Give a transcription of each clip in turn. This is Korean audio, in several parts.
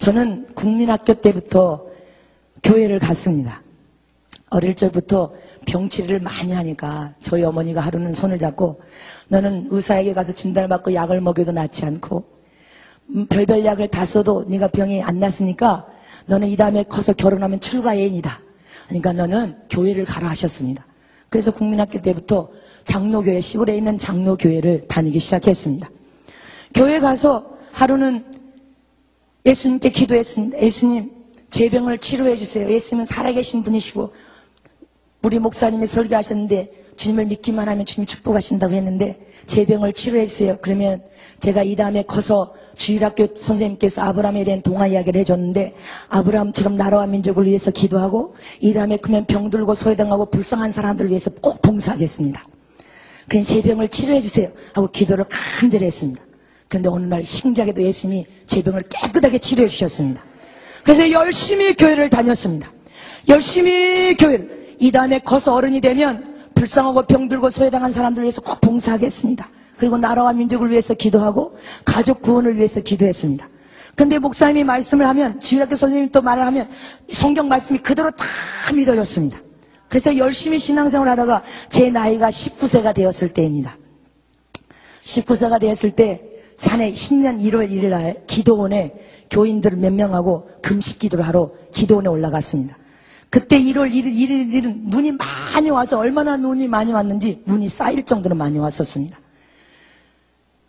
저는 국민학교 때부터 교회를 갔습니다. 어릴 적부터 병치료를 많이 하니까 저희 어머니가 하루는 손을 잡고 너는 의사에게 가서 진단을 받고 약을 먹여도 낫지 않고 별별 약을 다 써도 네가 병이 안 났으니까 너는 이 다음에 커서 결혼하면 출가애인이다. 그러니까 너는 교회를 가라 하셨습니다. 그래서 국민학교 때부터 장로교회, 시골에 있는 장로교회를 다니기 시작했습니다. 교회 가서 하루는 예수님께 기도했습니다. 예수님, 제 병을 치료해 주세요. 예수님은 살아계신 분이시고 우리 목사님이 설교하셨는데 주님을 믿기만 하면 주님 축복하신다고 했는데 제 병을 치료해 주세요. 그러면 제가 이 다음에 커서 주일학교 선생님께서 아브라함에 대한 동화 이야기를 해줬는데 아브라함처럼 나라와 민족을 위해서 기도하고 이 다음에 크면 병들고 소외당하고 불쌍한 사람들을 위해서 꼭 봉사하겠습니다. 그냥 제 병을 치료해 주세요 하고 기도를 간절히 했습니다. 그런데 어느 날 신기하게도 예수님이 제 병을 깨끗하게 치료해 주셨습니다. 그래서 열심히 교회를 다녔습니다. 열심히 교회를 이 다음에 커서 어른이 되면 불쌍하고 병들고 소외당한 사람들을 위해서 꼭 봉사하겠습니다. 그리고 나라와 민족을 위해서 기도하고 가족 구원을 위해서 기도했습니다. 그런데 목사님이 말씀을 하면 주일학교 선생님이 또 말을 하면 성경 말씀이 그대로 다 믿어졌습니다. 그래서 열심히 신앙생활을 하다가 제 나이가 19세가 되었을 때입니다. 19세가 되었을 때 산에 신년 1월 1일 날 기도원에 교인들 몇 명하고 금식 기도를 하러 기도원에 올라갔습니다. 그때 1월 1일은 눈이 많이 와서 얼마나 눈이 많이 왔는지 눈이 쌓일 정도로 많이 왔었습니다.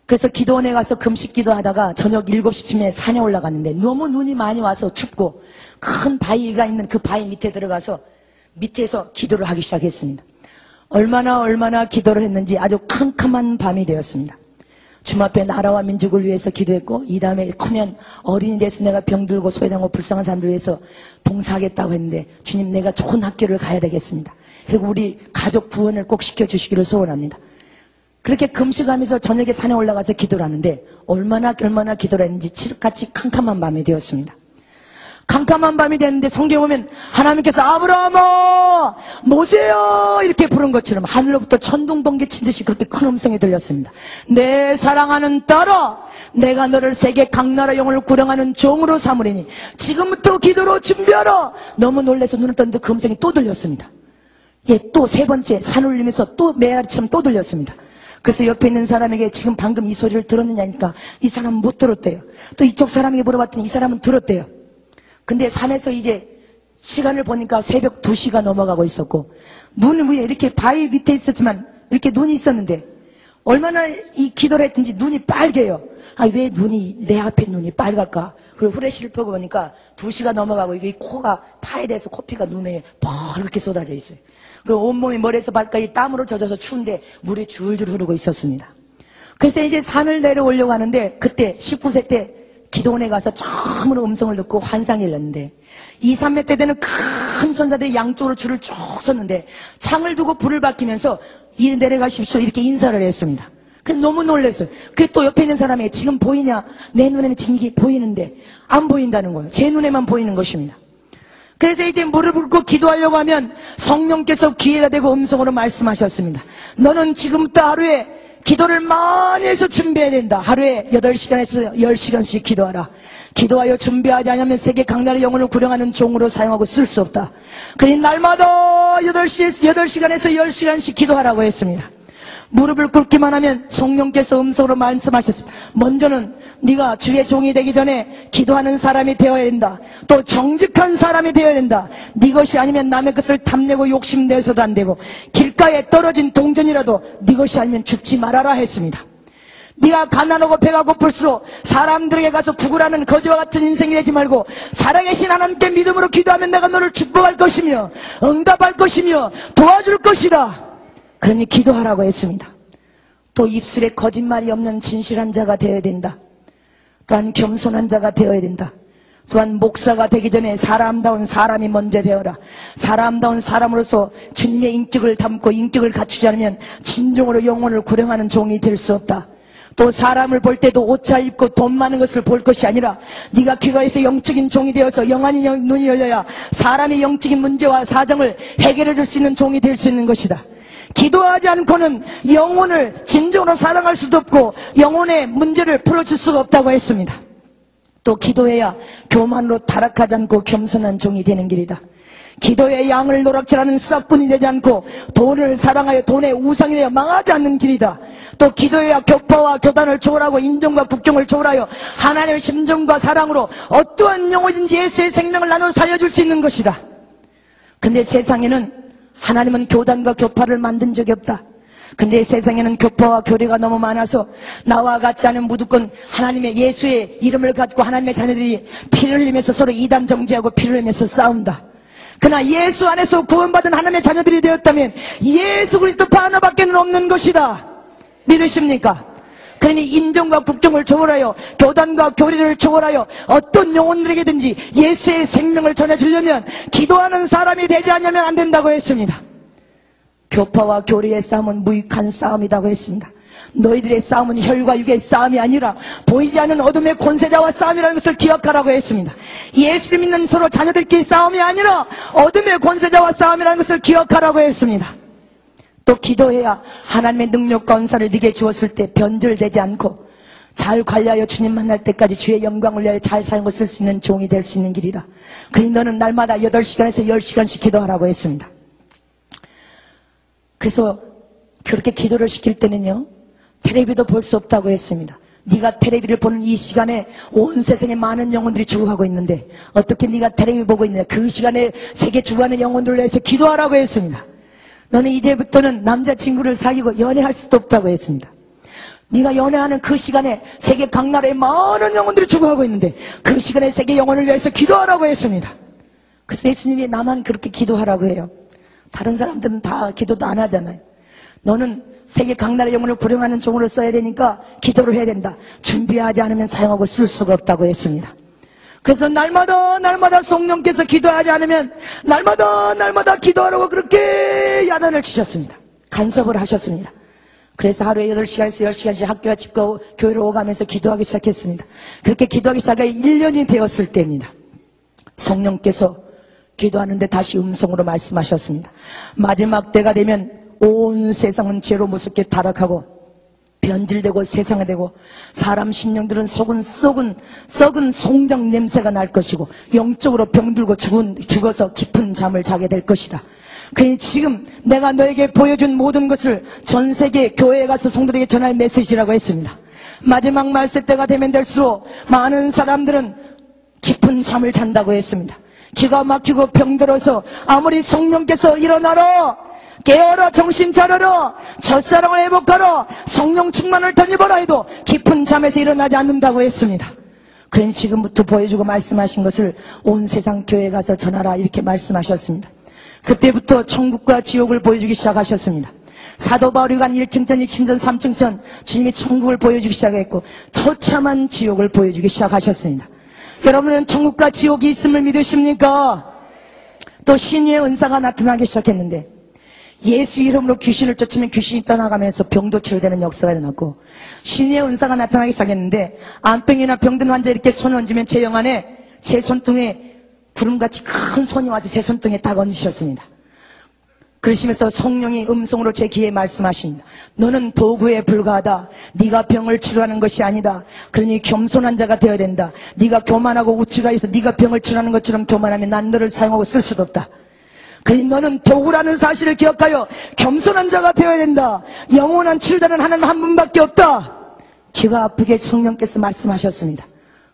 그래서 기도원에 가서 금식 기도하다가 저녁 7시쯤에 산에 올라갔는데 너무 눈이 많이 와서 춥고 큰 바위가 있는 그 바위 밑에 들어가서 밑에서 기도를 하기 시작했습니다. 얼마나 기도를 했는지 아주 캄캄한 밤이 되었습니다. 주님 앞에 나라와 민족을 위해서 기도했고 이 다음에 크면 어린이 돼서 내가 병들고 소외당하고 불쌍한 사람들 위해서 봉사하겠다고 했는데 주님 내가 좋은 학교를 가야 되겠습니다. 그리고 우리 가족 구원을 꼭 시켜주시기를 소원합니다. 그렇게 금식하면서 저녁에 산에 올라가서 기도를 하는데 얼마나 기도를 했는지 칠흑같이 캄캄한 밤이 되었습니다. 캄캄한 밤이 됐는데 성경에 보면 하나님께서 아브라함아 모세야 이렇게 부른 것처럼 하늘로부터 천둥 번개 치듯이 그렇게 큰 음성이 들렸습니다. 내 사랑하는 딸아 내가 너를 세계 각 나라 영혼을 구령하는 종으로 삼으리니 지금부터 기도로 준비하라. 너무 놀라서 눈을 떴는데 그 음성이 또 들렸습니다. 또 세 번째 산 울리면서 또 메아리처럼 또 들렸습니다. 그래서 옆에 있는 사람에게 지금 방금 이 소리를 들었느냐니까 이 사람은 못 들었대요. 또 이쪽 사람에게 물어봤더니 이 사람은 들었대요. 근데 산에서 이제 시간을 보니까 새벽 2시가 넘어가고 있었고 눈 위에 이렇게 바위 밑에 있었지만 이렇게 눈이 있었는데 얼마나 이 기도를 했든지 눈이 빨개요. 왜 눈이 내 앞에 눈이 빨갈까? 그리고 후레쉬를 펴고 보니까 2시가 넘어가고 이게 코가 파래돼서 코피가 눈에 벌겋게 쏟아져 있어요. 그리고 온몸이 머리에서 발까지 땀으로 젖어서 추운데 물이 줄줄 흐르고 있었습니다. 그래서 이제 산을 내려오려고 하는데 그때 19세 때 기도원에 가서 처음으로 음성을 듣고 환상이 일렀는데 2, 3m 때 되는 큰 천사들이 양쪽으로 줄을 쭉 섰는데 창을 두고 불을 밝히면서 이리 내려가십시오 이렇게 인사를 했습니다. 그래서 너무 놀랐어요. 그래서 또 옆에 있는 사람에게 지금 보이냐? 내 눈에는 지금 이게 보이는데 안 보인다는 거예요. 제 눈에만 보이는 것입니다. 그래서 이제 무릎을 꿇고 기도하려고 하면 성령께서 기회가 되고 음성으로 말씀하셨습니다. 너는 지금부터 하루에 기도를 많이 해서 준비해야 된다. 하루에 8시간에서 10시간씩 기도하라. 기도하여 준비하지 않으면 세계 각 나라의 영혼을 구령하는 종으로 사용하고 쓸 수 없다. 그러니 날마다 8시간에서 10시간씩 기도하라고 했습니다. 무릎을 꿇기만 하면 성령께서 음성으로 말씀하셨습니다. 먼저는 네가 주의 종이 되기 전에 기도하는 사람이 되어야 된다. 또 정직한 사람이 되어야 된다. 네 것이 아니면 남의 것을 탐내고 욕심내서도 안 되고 길가에 떨어진 동전이라도 네 것이 아니면 죽지 말아라 했습니다. 네가 가난하고 배가 고플수록 사람들에게 가서 구걸하는 거지와 같은 인생이 되지 말고 살아계신 하나님께 믿음으로 기도하면 내가 너를 축복할 것이며 응답할 것이며 도와줄 것이다. 그러니 기도하라고 했습니다. 또 입술에 거짓말이 없는 진실한 자가 되어야 된다. 또한 겸손한 자가 되어야 된다. 또한 목사가 되기 전에 사람다운 사람이 먼저 되어라. 사람다운 사람으로서 주님의 인격을 담고 인격을 갖추지 않으면 진정으로 영혼을 구령하는 종이 될 수 없다. 또 사람을 볼 때도 옷 잘 입고 돈 많은 것을 볼 것이 아니라 네가 귀가에서 영적인 종이 되어서 영안이 눈이 열려야 사람의 영적인 문제와 사정을 해결해 줄 수 있는 종이 될 수 있는 것이다. 기도하지 않고는 영혼을 진정으로 사랑할 수도 없고 영혼의 문제를 풀어줄 수가 없다고 했습니다. 또 기도해야 교만으로 타락하지 않고 겸손한 종이 되는 길이다. 기도의 양을 노락질하는 싹군이 되지 않고 돈을 사랑하여 돈의 우상이 되어 망하지 않는 길이다. 또 기도해야 교파와 교단을 초월하고 인종과 국경을 초월하여 하나님의 심정과 사랑으로 어떠한 영혼인지 예수의 생명을 나눠 살려줄 수 있는 것이다. 근데 세상에는 하나님은 교단과 교파를 만든 적이 없다. 근데 세상에는 교파와 교리가 너무 많아서 나와 같지 않은 무조건 하나님의 예수의 이름을 가지고 하나님의 자녀들이 피를 흘리면서 서로 이단 정죄하고 피를 흘리면서 싸운다. 그러나 예수 안에서 구원받은 하나님의 자녀들이 되었다면 예수 그리스도 하나밖에는 없는 것이다. 믿으십니까? 그러니 인종과 국경을 초월하여 교단과 교리를 초월하여 어떤 영혼들에게든지 예수의 생명을 전해주려면 기도하는 사람이 되지 않으면 안 된다고 했습니다. 교파와 교리의 싸움은 무익한 싸움이라고 했습니다. 너희들의 싸움은 혈과 육의 싸움이 아니라 보이지 않는 어둠의 권세자와 싸움이라는 것을 기억하라고 했습니다. 예수를 믿는 서로 자녀들끼리 싸움이 아니라 어둠의 권세자와 싸움이라는 것을 기억하라고 했습니다. 또 기도해야 하나님의 능력과 은사를 네게 주었을 때 변절되지 않고 잘 관리하여 주님 만날 때까지 주의 영광을 위하여 잘 사용을 쓸 수 있는 종이 될 수 있는 길이다. 그러니 너는 날마다 8시간에서 10시간씩 기도하라고 했습니다. 그래서 그렇게 기도를 시킬 때는요, 텔레비도 볼 수 없다고 했습니다. 네가 텔레비를 보는 이 시간에 온 세상에 많은 영혼들이 죽어가고 있는데 어떻게 네가 텔레비 보고 있느냐. 그 시간에 세계 죽어가는 영혼들을 위해서 기도하라고 했습니다. 너는 이제부터는 남자친구를 사귀고 연애할 수도 없다고 했습니다. 네가 연애하는 그 시간에 세계 각 나라에 많은 영혼들이 죽어가고 있는데 그 시간에 세계 영혼을 위해서 기도하라고 했습니다. 그래서 예수님이 나만 그렇게 기도하라고 해요. 다른 사람들은 다 기도도 안 하잖아요. 너는 세계 각 나라의 영혼을 구령하는 종으로 써야 되니까 기도를 해야 된다. 준비하지 않으면 사용하고 쓸 수가 없다고 했습니다. 그래서 날마다 성령께서 기도하지 않으면 날마다 기도하라고 그렇게 야단을 치셨습니다. 간섭을 하셨습니다. 그래서 하루에 8시간에서 10시간씩 학교와 집과 교회를 오가면서 기도하기 시작했습니다. 그렇게 기도하기 시작해 1년이 되었을 때입니다. 성령께서 기도하는데 다시 음성으로 말씀하셨습니다. 마지막 때가 되면 온 세상은 죄로 무섭게 타락하고 변질되고 세상화되고 사람 심령들은 썩은 송장 냄새가 날 것이고 영적으로 병들고 죽어서 깊은 잠을 자게 될 것이다. 그러니 지금 내가 너에게 보여준 모든 것을 전 세계 교회에 가서 성도들에게 전할 메시지라고 했습니다. 마지막 말세 때가 되면 될수록 많은 사람들은 깊은 잠을 잔다고 했습니다. 기가 막히고 병들어서 아무리 성령께서 일어나라, 깨어라, 정신 차려라, 첫사랑을 회복하라, 성령 충만을 덧입어라 해도 깊은 잠에서 일어나지 않는다고 했습니다. 그러니 지금부터 보여주고 말씀하신 것을 온 세상 교회에 가서 전하라 이렇게 말씀하셨습니다. 그때부터 천국과 지옥을 보여주기 시작하셨습니다. 사도 바울이 간 1층천, 2층천, 3층천 주님이 천국을 보여주기 시작했고 처참한 지옥을 보여주기 시작하셨습니다. 여러분은 천국과 지옥이 있음을 믿으십니까? 또 신유의 은사가 나타나기 시작했는데 예수 이름으로 귀신을 쫓으면 귀신이 떠나가면서 병도 치료되는 역사가 일어났고 신유의 은사가 나타나기 시작했는데 암병이나 병든 환자 이렇게 손을 얹으면 제 영 안에 제 손등에 구름같이 큰 손이 와서 제 손등에 딱 얹으셨습니다. 그러시면서 성령이 음성으로 제 귀에 말씀하십니다. 너는 도구에 불과하다. 네가 병을 치료하는 것이 아니다. 그러니 겸손한 자가 되어야 된다. 네가 교만하고 우쭐하여서 네가 병을 치료하는 것처럼 교만하면 난 너를 사용하고 쓸 수도 없다. 그러니 너는 도구라는 사실을 기억하여 겸손한 자가 되어야 된다. 영원한 치료자는 하나님 한 분밖에 없다. 귀가 아프게 성령께서 말씀하셨습니다.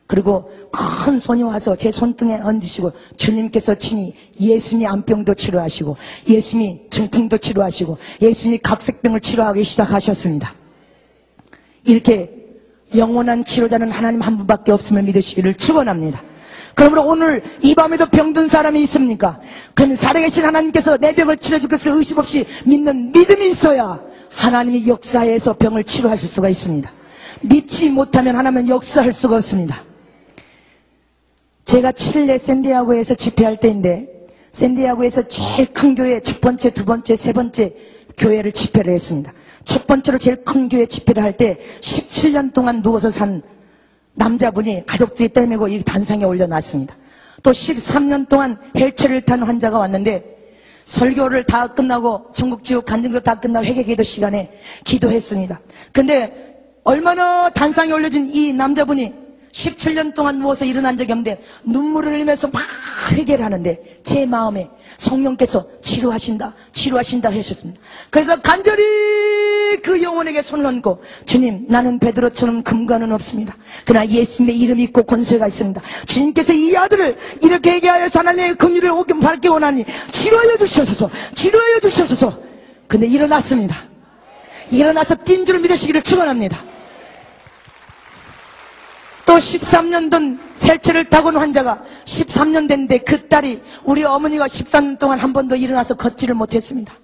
그리고 큰 손이 와서 제 손등에 얹으시고 주님께서 친히 예수님이 암병도 치료하시고 예수님이 중풍도 치료하시고 예수님이 각색병을 치료하기 시작하셨습니다. 이렇게 영원한 치료자는 하나님 한 분밖에 없음을 믿으시기를 축원합니다. 그러므로 오늘 이 밤에도 병든 사람이 있습니까? 그러면 살아계신 하나님께서 내 병을 치료해줄 것을 의심 없이 믿는 믿음이 있어야 하나님이 역사에서 병을 치료하실 수가 있습니다. 믿지 못하면 하나님은 역사할 수가 없습니다. 제가 칠레 샌디아고에서 집회할 때인데 샌디아고에서 제일 큰 교회 첫 번째, 두 번째, 세 번째 교회를 집회를 했습니다. 첫 번째로 제일 큰 교회 집회를 할 때 17년 동안 누워서 산 남자분이 가족들이 떼매고 이 단상에 올려놨습니다. 또 13년 동안 헬체를 탄 환자가 왔는데 설교를 다 끝나고 천국 지옥 간증도 다 끝나고 회개기도 시간에 기도했습니다. 근데 얼마나 단상에 올려진 이 남자분이 17년 동안 누워서 일어난 적이 없는데 눈물을 흘리면서 막 회개를 하는데 제 마음에 성령께서 치료하신다 하셨습니다. 그래서 간절히 그 영혼에게 손을 얹고, 주님, 나는 베드로처럼 금관은 없습니다. 그러나 예수님의 이름이 있고 권세가 있습니다. 주님께서 이 아들을 이렇게 회개하여서 하나님의 긍휼을 받기 원하니 치료하여 주시옵소서. 근데 일어났습니다. 일어나서 뛴 줄 믿으시기를 축원합니다. 또 13년 된 휠체어를 타고 온 환자가 13년 됐는데 그 딸이, 우리 어머니가 13년 동안 한 번도 일어나서 걷지를 못했습니다.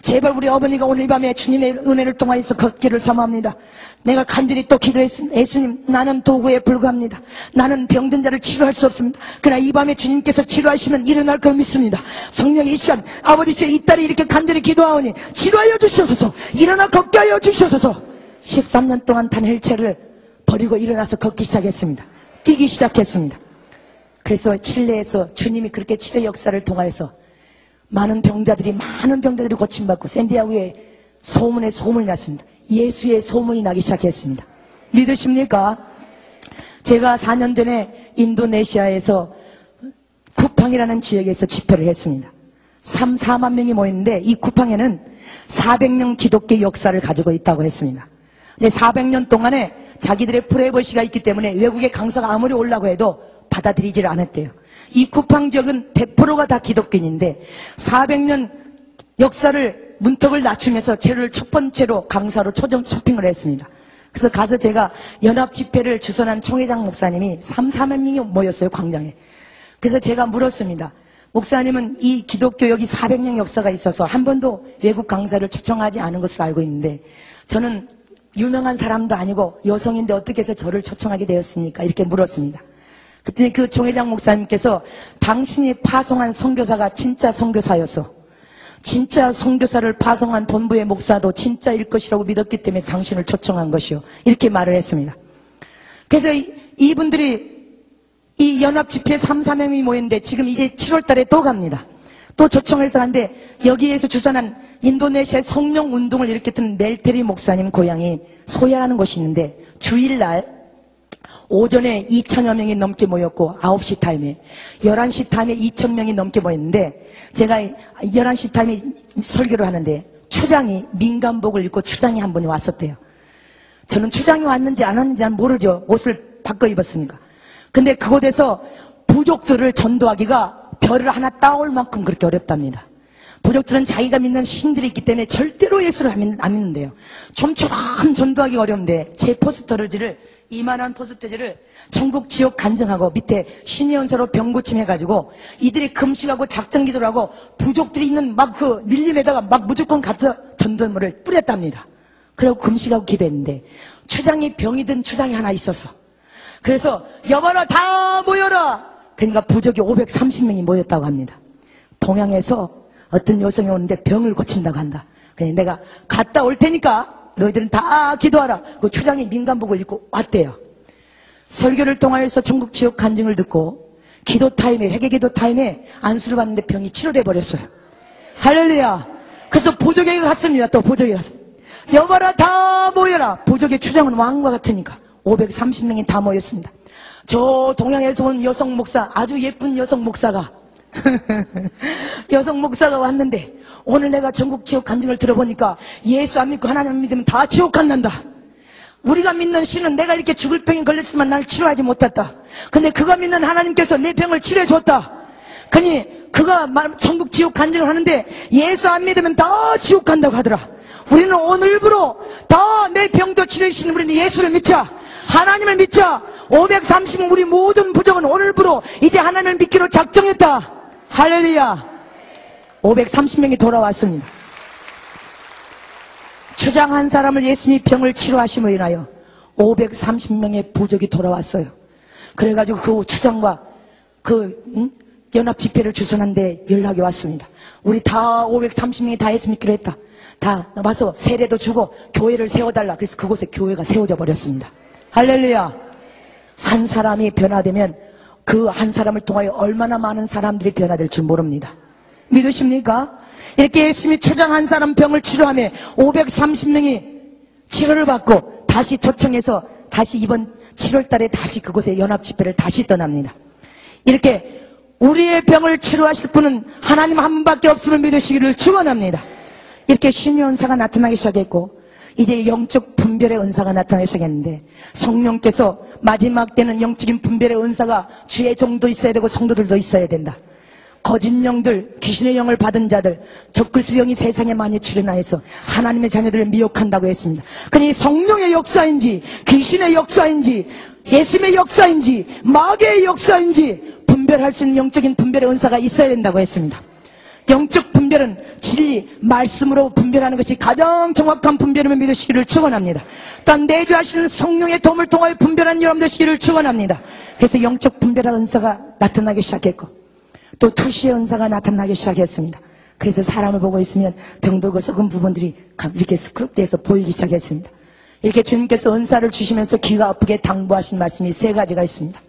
제발 우리 어머니가 오늘 밤에 주님의 은혜를 통하여서 걷기를 사모합니다. 내가 간절히 또 기도했습니다. 예수님, 나는 도구에 불과합니다. 나는 병든 자를 치료할 수 없습니다. 그러나 이 밤에 주님께서 치료하시면 일어날 걸 믿습니다. 성령, 이 시간 아버지여, 이 딸이 이렇게 간절히 기도하오니 치료하여 주시옵소서. 일어나 걷게 하여 주시옵소서. 13년 동안 탄 휠체어를 버리고 일어나서 걷기 시작했습니다. 뛰기 시작했습니다. 그래서 칠레에서 주님이 그렇게 치료 역사를 통하여서 많은 병자들이 고침받고 샌디아고에 소문이 났습니다. 예수의 소문이 나기 시작했습니다. 믿으십니까? 제가 4년 전에 인도네시아에서 쿠팡이라는 지역에서 집회를 했습니다. 4만 명이 모였는데 이 쿠팡에는 400년 기독교 역사를 가지고 있다고 했습니다. 근데 400년 동안에 자기들의 프라이버시가 있기 때문에 외국의 강사가 아무리 오려고 해도 받아들이지를 않았대요. 이 쿠팡 지역은 100%가 다 기독교인인데 400년 역사를 문턱을 낮추면서 저를 첫 번째로 강사로 초빙을 했습니다. 그래서 가서 제가 연합 집회를 주선한 총회장 목사님이 4만 명이 모였어요, 광장에. 그래서 제가 물었습니다. 목사님은 이 기독교 여기 400년 역사가 있어서 한 번도 외국 강사를 초청하지 않은 것으로 알고 있는데, 저는 유명한 사람도 아니고 여성인데 어떻게 해서 저를 초청하게 되었습니까? 이렇게 물었습니다. 그때 그 총회장 목사님께서 당신이 파송한 선교사가 진짜 선교사였어. 진짜 선교사를 파송한 본부의 목사도 진짜일 것이라고 믿었기 때문에 당신을 초청한 것이요. 이렇게 말을 했습니다. 그래서 이분들이 이 연합 집회에 3,4명이 모였는데 지금 이제 7월 달에 또 갑니다. 또 초청해서 하는데 여기에서 주선한 인도네시아 성령 운동을 일으켰던 멜테리 목사님 고향이 소야라는 곳이 있는데 주일날 오전에 2,000여 명이 넘게 모였고 9시 타임에 11시 타임에 2,000명이 넘게 모였는데 제가 11시 타임에 설교를 하는데 추장이 민간복을 입고 추장이 한 분이 왔었대요. 저는 추장이 왔는지 안 왔는지는 모르죠. 옷을 바꿔 입었으니까. 근데 그곳에서 부족들을 전도하기가 별을 하나 따올 만큼 그렇게 어렵답니다. 부족들은 자기가 믿는 신들이 있기 때문에 절대로 예수를 안 믿는데요. 좀처럼 전도하기가 어려운데 제 포스터지를 이만한 포스터지를 전국 지역 간증하고 밑에 신의 연서로 병고침 해가지고 이들이 금식하고 작정기도를 하고 부족들이 있는 막 그 밀림에다가 막 무조건 가서 전도물을 뿌렸답니다. 그리고 금식하고 기도했는데 추장이 병이 든 추장이 하나 있었어. 그래서 여봐라 다 모여라. 그러니까 부족이 530명이 모였다고 합니다. 동양에서 어떤 여성이 오는데 병을 고친다고 한다. 그냥 내가 갔다 올 테니까 너희들은 다 기도하라. 그 추장이 민간복을 입고 왔대요. 설교를 통하여서 전국 지역 간증을 듣고 기도 타임에, 회개 기도 타임에 안수를 받는데 병이 치료돼 버렸어요. 할렐루야. 그래서 보족에게 갔습니다. 또 보족에 가서 여봐라 다 모여라. 보족의 추장은 왕과 같으니까 530명이 다 모였습니다. 저 동양에서 온 여성 목사, 아주 예쁜 여성 목사가 여성 목사가 왔는데 오늘 내가 전국 지역 간증을 들어보니까 예수 안 믿고 하나님 안 믿으면 다 지옥 간단다. 우리가 믿는 신은 내가 이렇게 죽을 병에 걸렸지만 날 치료하지 못했다. 근데 그가 믿는 하나님께서 내 병을 치료해 줬다. 그니 그가 전국 지옥 간증을 하는데 예수 안 믿으면 다 지옥 간다고 하더라. 우리는 오늘부로 다 내 병도 치료해 주시는 우리는 예수를 믿자. 하나님을 믿자. 530 우리 모든 부족은 오늘부로 이제 하나님을 믿기로 작정했다. 할렐루야. 530명이 돌아왔습니다. 추장 한 사람을 예수님이 병을 치료하심으로 인하여 530명의 부족이 돌아왔어요. 그래가지고 그 추장과 연합 집회를 주선한데 연락이 왔습니다. 우리 다 530명이 다 예수 믿기로 했다. 다 와서 세례도 주고 교회를 세워달라. 그래서 그곳에 교회가 세워져 버렸습니다. 할렐루야. 한 사람이 변화되면 그 한 사람을 통하여 얼마나 많은 사람들이 변화될 줄 모릅니다. 믿으십니까? 이렇게 예수님이 추장 한 사람 병을 치료하며 530명이 치료를 받고 다시 초청해서 다시 이번 7월 달에 다시 그곳에 연합 집회를 다시 떠납니다. 이렇게 우리의 병을 치료하실 분은 하나님 한 분밖에 없음을 믿으시기를 축원합니다. 이렇게 신유 은사가 나타나기 시작했고 이제 영적 분별의 은사가 나타나기 시작했는데 성령께서 마지막 때는 영적인 분별의 은사가 주의 종도 있어야 되고 성도들도 있어야 된다. 거짓 영들, 귀신의 영을 받은 자들, 적그리스도 영이 세상에 많이 출현하여서 하나님의 자녀들을 미혹한다고 했습니다. 그러니 성령의 역사인지 귀신의 역사인지 예수님의 역사인지 마귀의 역사인지 분별할 수 있는 영적인 분별의 은사가 있어야 된다고 했습니다. 영적 분별은 진리, 말씀으로 분별하는 것이 가장 정확한 분별임을 믿으시기를 축원합니다. 또한 내주하시는 성령의 도움을 통하여 분별하는 여러분들 되시기를 축원합니다. 그래서 영적 분별의 은사가 나타나기 시작했고 또 투시의 은사가 나타나기 시작했습니다. 그래서 사람을 보고 있으면 병들고 썩은 부분들이 이렇게 스크럽돼서 보이기 시작했습니다. 이렇게 주님께서 은사를 주시면서 귀가 아프게 당부하신 말씀이 세 가지가 있습니다.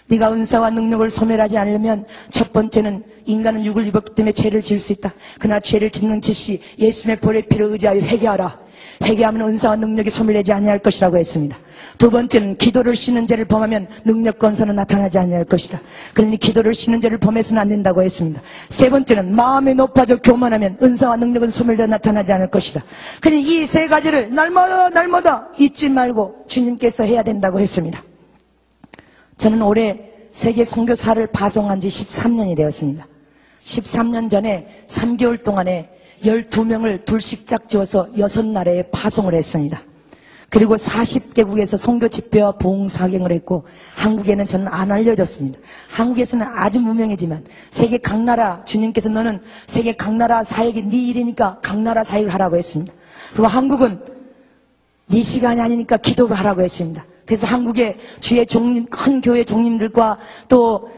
네가 은사와 능력을 소멸하지 않으려면 첫 번째는 인간은 육을 입었기 때문에 죄를 지을 수 있다. 그러나 죄를 짓는 즉시 예수님의 보혈의 피를 의지하여 회개하라. 회개하면 은사와 능력이 소멸되지 아니할 것이라고 했습니다. 두 번째는 기도를 씻는 죄를 범하면 능력 권세는 나타나지 아니할 것이다. 그러니 기도를 씻는 죄를 범해서는 안 된다고 했습니다. 세 번째는 마음이 높아져 교만하면 은사와 능력은 소멸되어 나타나지 않을 것이다. 그러니 이 세 가지를 날마다 잊지 말고 주님께서 해야 된다고 했습니다. 저는 올해 세계 선교사를 파송한 지 13년이 되었습니다. 13년 전에 3개월 동안에 12명을 둘씩 짝지어서 6나라에 파송을 했습니다. 그리고 40개국에서 선교 집회와 부흥 사경을 했고 한국에는 저는 안 알려졌습니다. 한국에서는 아주 무명이지만 세계 각 나라 주님께서 너는 세계 각 나라 사역이 네 일이니까 각 나라 사역을 하라고 했습니다. 그리고 한국은 네 시간이 아니니까 기도를 하라고 했습니다. 그래서 한국의 주의 종님, 큰 교회 종님들과 또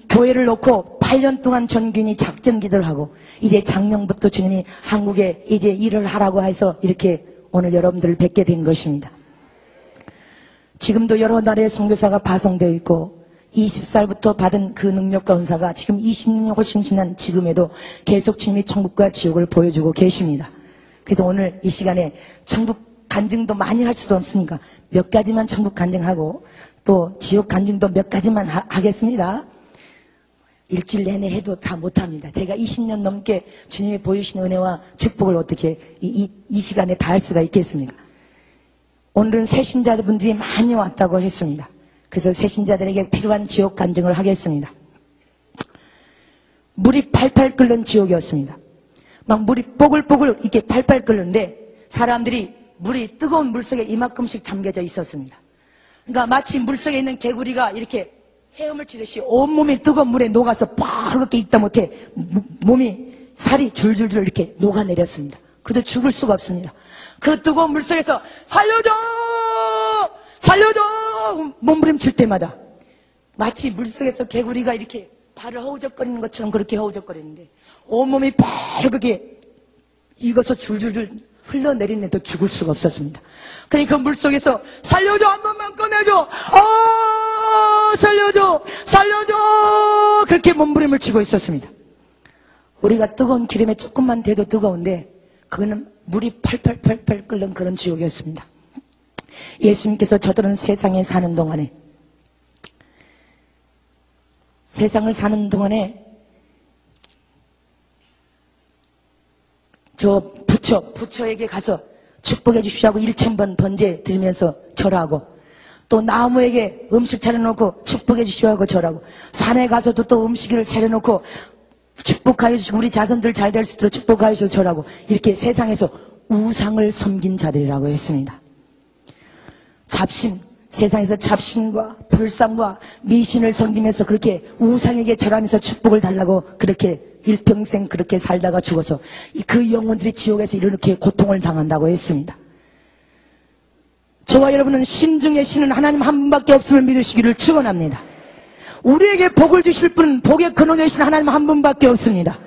교회를 놓고 8년 동안 전균이 작전 기도를 하고 이제 작년부터 주님이 한국에 이제 일을 하라고 해서 이렇게 오늘 여러분들을 뵙게 된 것입니다. 지금도 여러 나라의 선교사가 파송되어 있고 20살부터 받은 그 능력과 은사가 지금 20년이 훨씬 지난 지금에도 계속 주님이 천국과 지옥을 보여주고 계십니다. 그래서 오늘 이 시간에 천국 간증도 많이 할 수도 없으니까 몇 가지만 천국 간증하고 또 지옥 간증도 몇 가지만 하겠습니다. 일주일 내내 해도 다 못합니다. 제가 20년 넘게 주님이 보여주신 은혜와 축복을 어떻게 이 시간에 다 할 수가 있겠습니까? 오늘은 새신자분들이 많이 왔다고 했습니다. 그래서 새신자들에게 필요한 지옥 간증을 하겠습니다. 물이 팔팔 끓는 지옥이었습니다. 막 물이 뽀글뽀글 이렇게 팔팔 끓는데 사람들이 물이 뜨거운 물속에 이만큼씩 잠겨져 있었습니다. 그러니까 마치 물속에 있는 개구리가 이렇게 헤엄을 치듯이 온몸이 뜨거운 물에 녹아서 빠르게 있다 못해 몸이 살이 줄줄줄 이렇게 녹아내렸습니다. 그래도 죽을 수가 없습니다. 그 뜨거운 물속에서 살려줘! 살려줘! 몸부림칠 때마다 마치 물속에서 개구리가 이렇게 발을 허우적거리는 것처럼 그렇게 허우적거리는데 온몸이 빠르게 익어서 줄줄줄 흘러내리는데도 죽을 수가 없었습니다. 그러니까 그 물속에서 살려줘! 한 번만 꺼내줘! 살려줘! 살려줘! 그렇게 몸부림을 치고 있었습니다. 우리가 뜨거운 기름에 조금만 대도 뜨거운데 그거는 물이 팔팔팔팔 끓는 그런 지옥이었습니다. 예수님께서 저들은 세상에 사는 동안에 세상을 사는 동안에 저 부처에게 가서 축복해 주십시오 하고 1000번 번제 드리면서 절하고 또 나무에게 음식 차려놓고 축복해 주십시오 하고 절하고 산에 가서도 또 음식을 차려놓고 축복하여 주시고 우리 자손들 잘 될 수 있도록 축복하여 주셔서 절하고 이렇게 세상에서 우상을 섬긴 자들이라고 했습니다. 잡신, 세상에서 잡신과 불상과 미신을 섬기면서 그렇게 우상에게 절하면서 축복을 달라고 그렇게 일평생 그렇게 살다가 죽어서 그 영혼들이 지옥에서 이렇게 고통을 당한다고 했습니다. 저와 여러분은 신중의 신은 하나님 한 분밖에 없음을 믿으시기를 축원합니다. 우리에게 복을 주실 분은 복의 근원이신 하나님 한 분밖에 없습니다.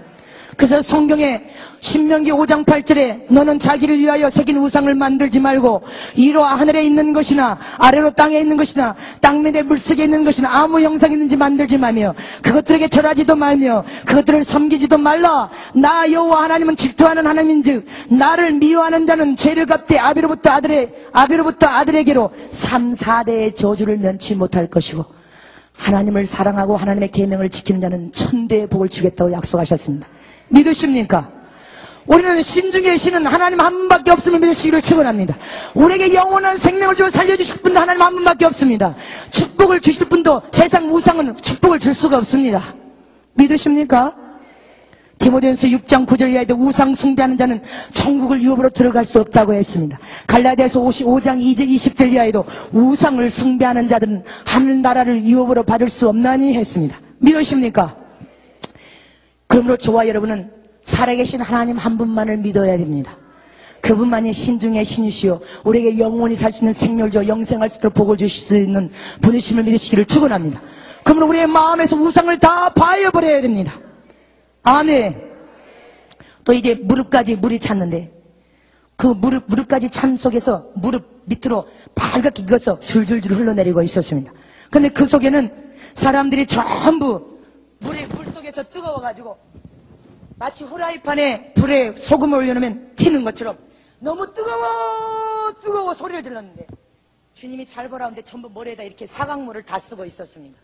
그래서 성경에 신명기 5장 8절에 너는 자기를 위하여 새긴 우상을 만들지 말고 위로 하늘에 있는 것이나 아래로 땅에 있는 것이나 땅 밑에 물속에 있는 것이나 아무 형상이 있는지 만들지 말며 그것들에게 절하지도 말며 그것들을 섬기지도 말라. 나 여호와 하나님은 질투하는 하나님인즉 나를 미워하는 자는 죄를 갚되 아비로부터 아들에게로 3, 4대의 저주를 면치 못할 것이고 하나님을 사랑하고 하나님의 계명을 지키는 자는 천대의 복을 주겠다고 약속하셨습니다. 믿으십니까? 우리는 신중의 신은 하나님 한 분밖에 없음을 믿으시기를 축원합니다. 우리에게 영원한 생명을 주어 살려주실 분도 하나님 한 분밖에 없습니다. 축복을 주실 분도 세상 우상은 축복을 줄 수가 없습니다. 믿으십니까? 디모데전서 6장 9절 이하에도 우상 숭배하는 자는 천국을 유업으로 들어갈 수 없다고 했습니다. 갈라디아서 5장 2절 20절 이하에도 우상을 숭배하는 자들은 하늘나라를 유업으로 받을 수 없나니 했습니다. 믿으십니까? 그러므로 저와 여러분은 살아계신 하나님 한 분만을 믿어야 됩니다. 그분만이 신중의 신이시요 우리에게 영원히 살 수 있는 생명을 주어 영생할 수 있도록 복을 주실 수 있는 분이심을 믿으시기를 축원합니다. 그러므로 우리의 마음에서 우상을 다 파여버려야 됩니다. 아멘. 또 이제 무릎까지 물이 찼는데 그 무릎까지 찬 속에서 무릎 밑으로 빨갛게 익어서 줄줄줄 흘러내리고 있었습니다. 근데 그 속에는 사람들이 전부 물 속에서 뜨거워가지고 마치 후라이팬에 불에 소금을 올려놓으면 튀는 것처럼 너무 뜨거워 소리를 질렀는데 주님이 잘 보라는데 전부 머리에다 이렇게 사각물을 다 쓰고 있었습니다.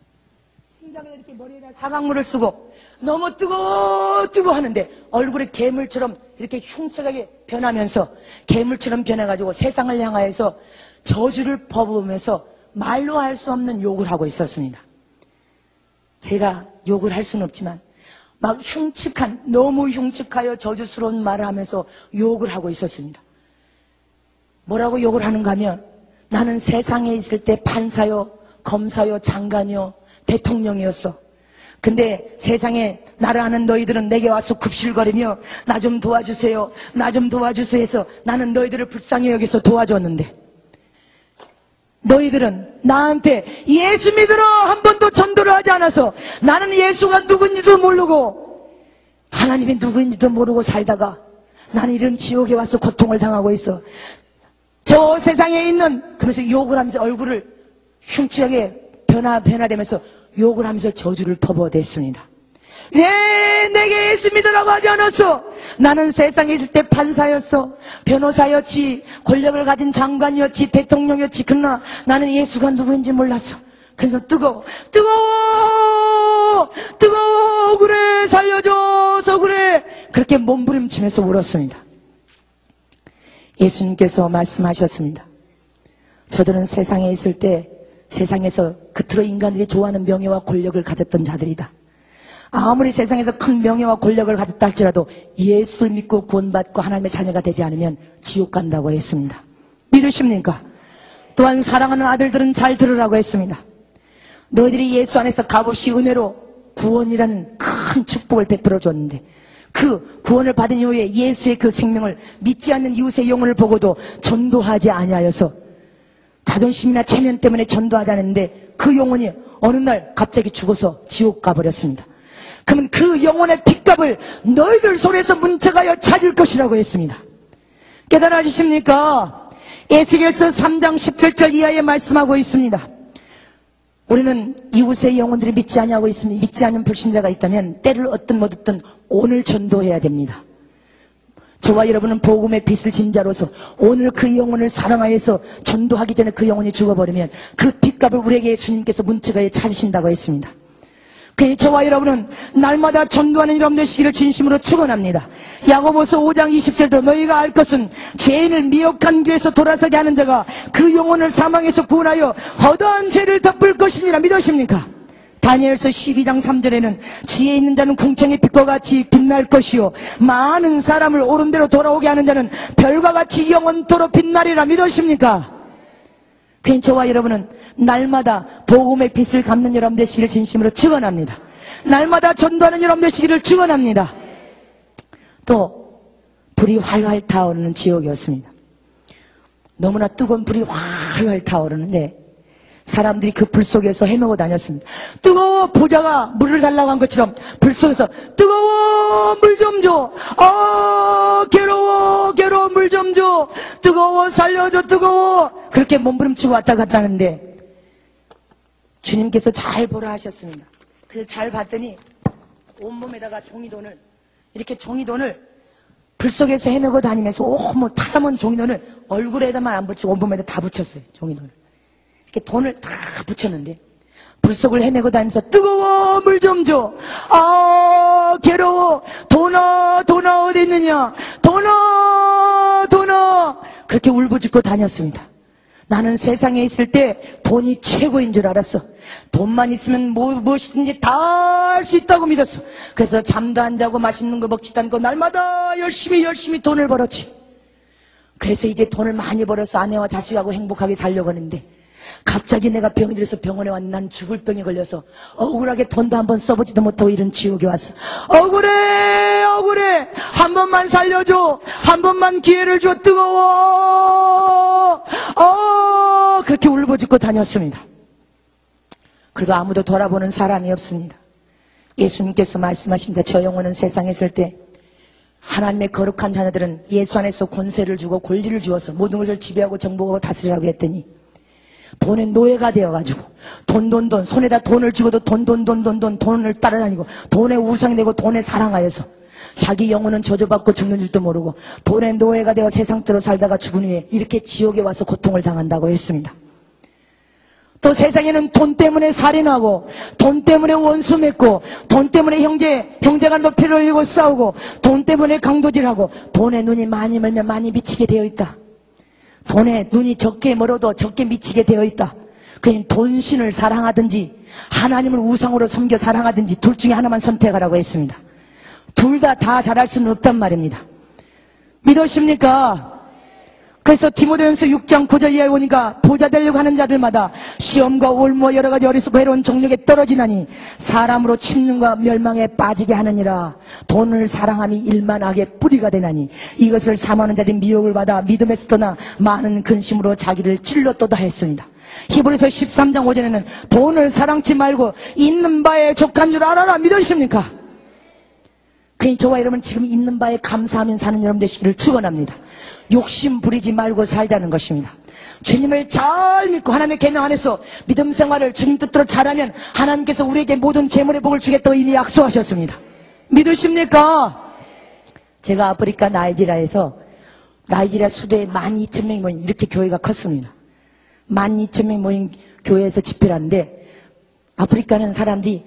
심장에 이렇게 머리에다 사각물을 쓰고 너무 뜨거워 하는데 얼굴이 괴물처럼 이렇게 흉측하게 변하면서 괴물처럼 변해가지고 세상을 향하여서 저주를 퍼부으면서 말로 할 수 없는 욕을 하고 있었습니다. 제가 욕을 할 수는 없지만 막 너무 흉측하여 저주스러운 말을 하면서 욕을 하고 있었습니다. 뭐라고 욕을 하는가 하면 나는 세상에 있을 때 판사요, 검사요, 장관이요, 대통령이었어. 근데 세상에 나를 아는 너희들은 내게 와서 굽실거리며 나 좀 도와주세요, 나 좀 도와주세요 해서 나는 너희들을 불쌍히 여기서 도와줬는데 너희들은 나한테 예수 믿으러 한 번도 전도를 하지 않아서 나는 예수가 누군지도 모르고 하나님이 누구인지도 모르고 살다가 나는 이런 지옥에 와서 고통을 당하고 있어. 저 세상에 있는, 그래서 욕을 하면서 얼굴을 흉측하게 변화되면서 욕을 하면서 저주를 퍼부어댔습니다. 왜 내게 예수 믿으라고 하지 않았어? 나는 세상에 있을 때 판사였어, 변호사였지, 권력을 가진 장관이었지, 대통령이었지. 그러나 나는 예수가 누구인지 몰랐어. 그래서 뜨거워 그래, 살려줘서 그래, 그렇게 몸부림치면서 울었습니다. 예수님께서 말씀하셨습니다. 저들은 세상에 있을 때 세상에서 그토록 인간들이 좋아하는 명예와 권력을 가졌던 자들이다. 아무리 세상에서 큰 명예와 권력을 가졌다 할지라도 예수를 믿고 구원받고 하나님의 자녀가 되지 않으면 지옥 간다고 했습니다. 믿으십니까? 또한 사랑하는 아들들은 잘 들으라고 했습니다. 너희들이 예수 안에서 값없이 은혜로 구원이라는 큰 축복을 베풀어 줬는데 그 구원을 받은 이후에 예수의 그 생명을 믿지 않는 이웃의 영혼을 보고도 전도하지 아니하여서 자존심이나 체면 때문에 전도하지 않았는데 그 영혼이 어느 날 갑자기 죽어서 지옥 가버렸습니다. 그러면 그 영혼의 핏값을 너희들 손에서 문책하여 찾을 것이라고 했습니다. 깨달아지십니까? 에스겔서 3장 17절 이하에 말씀하고 있습니다. 우리는 이웃의 영혼들이 믿지 아니하고 있으면, 믿지 않는 불신자가 있다면 때를 얻든 못 얻든 오늘 전도해야 됩니다. 저와 여러분은 복음의 빛을 진 자로서 오늘 그 영혼을 사랑하여서 전도하기 전에 그 영혼이 죽어버리면 그 핏값을 우리에게 주님께서 문책하여 찾으신다고 했습니다. 그러니 저와 여러분은 날마다 전도하는 여러분 되시기를 진심으로 축원합니다. 야고보서 5장 20절도 너희가 알 것은 죄인을 미혹한 길에서 돌아서게 하는 자가 그 영혼을 사망에서 구원하여 허다한 죄를 덮을 것이니라. 믿으십니까? 다니엘서 12장 3절에는 지혜 있는 자는 궁창의 빛과 같이 빛날 것이요 많은 사람을 옳은 대로 돌아오게 하는 자는 별과 같이 영원토록 빛나리라. 믿으십니까? 그러니 저와 여러분은 날마다 복음의 빛을 갚는 여러분 되시기를 진심으로 축원합니다. 날마다 전도하는 여러분 되시기를 축원합니다. 또 불이 활활 타오르는 지옥이었습니다. 너무나 뜨거운 불이 활활 타오르는데 사람들이 그 불 속에서 헤매고 다녔습니다. 뜨거워! 부자가 물을 달라고 한 것처럼 불 속에서 뜨거워! 물 좀 줘! 괴로워! 괴로워! 물 좀 줘! 뜨거워! 살려줘! 뜨거워! 그렇게 몸부림치고 왔다 갔다 하는데 주님께서 잘 보라 하셨습니다. 그래서 잘 봤더니 온몸에다가 종이돈을, 이렇게 종이돈을 불 속에서 헤매고 다니면서 온몸 타람은 종이돈을 얼굴에다만 안 붙이고 온몸에다 다 붙였어요. 종이돈을. 이렇게 돈을 다 붙였는데 불 속을 헤매고 다니면서 뜨거워! 물 좀 줘! 괴로워! 돈아! 돈아 어디 있느냐? 돈아! 돈아! 그렇게 울부짖고 다녔습니다. 나는 세상에 있을 때 돈이 최고인 줄 알았어. 돈만 있으면 무엇이든지 다 할 수 있다고 믿었어. 그래서 잠도 안 자고 맛있는 거 먹지도 않고 날마다 열심히 돈을 벌었지. 그래서 이제 돈을 많이 벌어서 아내와 자식하고 행복하게 살려고 하는데 갑자기 내가 병이 들어서 병원에 왔는데 난 죽을 병에 걸려서 억울하게 돈도 한번 써보지도 못하고 이런 지옥에 왔어. 억울해! 한 번만 살려줘! 한 번만 기회를 줘! 뜨거워! 그렇게 울부짖고 다녔습니다. 그래도 아무도 돌아보는 사람이 없습니다. 예수님께서 말씀하십니다. 저 영혼은 세상에 있을 때 하나님의 거룩한 자녀들은 예수 안에서 권세를 주고 권리를 주어서 모든 것을 지배하고 정복하고 다스리라고 했더니 돈의 노예가 되어가지고 돈 손에다 돈을 쥐고도 돈을 따라다니고 돈에 우상되고 돈에 사랑하여서 자기 영혼은 저주받고 죽는 줄도 모르고 돈의 노예가 되어 세상대로 살다가 죽은 후에 이렇게 지옥에 와서 고통을 당한다고 했습니다. 또 세상에는 돈 때문에 살인하고 돈 때문에 원수 맺고 돈 때문에 형제가 높이를 흘리고 싸우고 돈 때문에 강도질하고 돈에 눈이 많이 멀면 많이 미치게 되어 있다. 돈에 눈이 적게 멀어도 적게 미치게 되어 있다. 그냥 돈신을 사랑하든지 하나님을 우상으로 섬겨 사랑하든지 둘 중에 하나만 선택하라고 했습니다. 둘 다 잘할 수는 없단 말입니다. 믿으십니까? 그래서 디모데전서 6장 9절 이하에 보니까 부자 되려고 하는 자들마다 시험과 올무와 여러 가지 어리석고 해로운 정력에 떨어지나니 사람으로 침륜과 멸망에 빠지게 하느니라. 돈을 사랑함이 일만하게 뿌리가 되나니 이것을 사모하는 자들이 미혹을 받아 믿음에서 떠나 많은 근심으로 자기를 찔렀도다 했습니다. 히브리서 13장 5절에는 돈을 사랑치 말고 있는 바에 족한 줄 알아라. 믿으십니까? 그러니 저와 여러분 지금 있는 바에 감사하며 사는 여러분 되시기를 축원합니다. 욕심 부리지 말고 살자는 것입니다. 주님을 잘 믿고 하나님의 계명 안에서 믿음 생활을 주님 뜻대로 잘하면 하나님께서 우리에게 모든 재물의 복을 주겠다고 이미 약속하셨습니다. 믿으십니까? 제가 아프리카 나이지리아에서 나이지리아 수도에 12,000명이 모인 이렇게 교회가 컸습니다. 12,000명 모인 교회에서 집회를 하는데 아프리카는 사람들이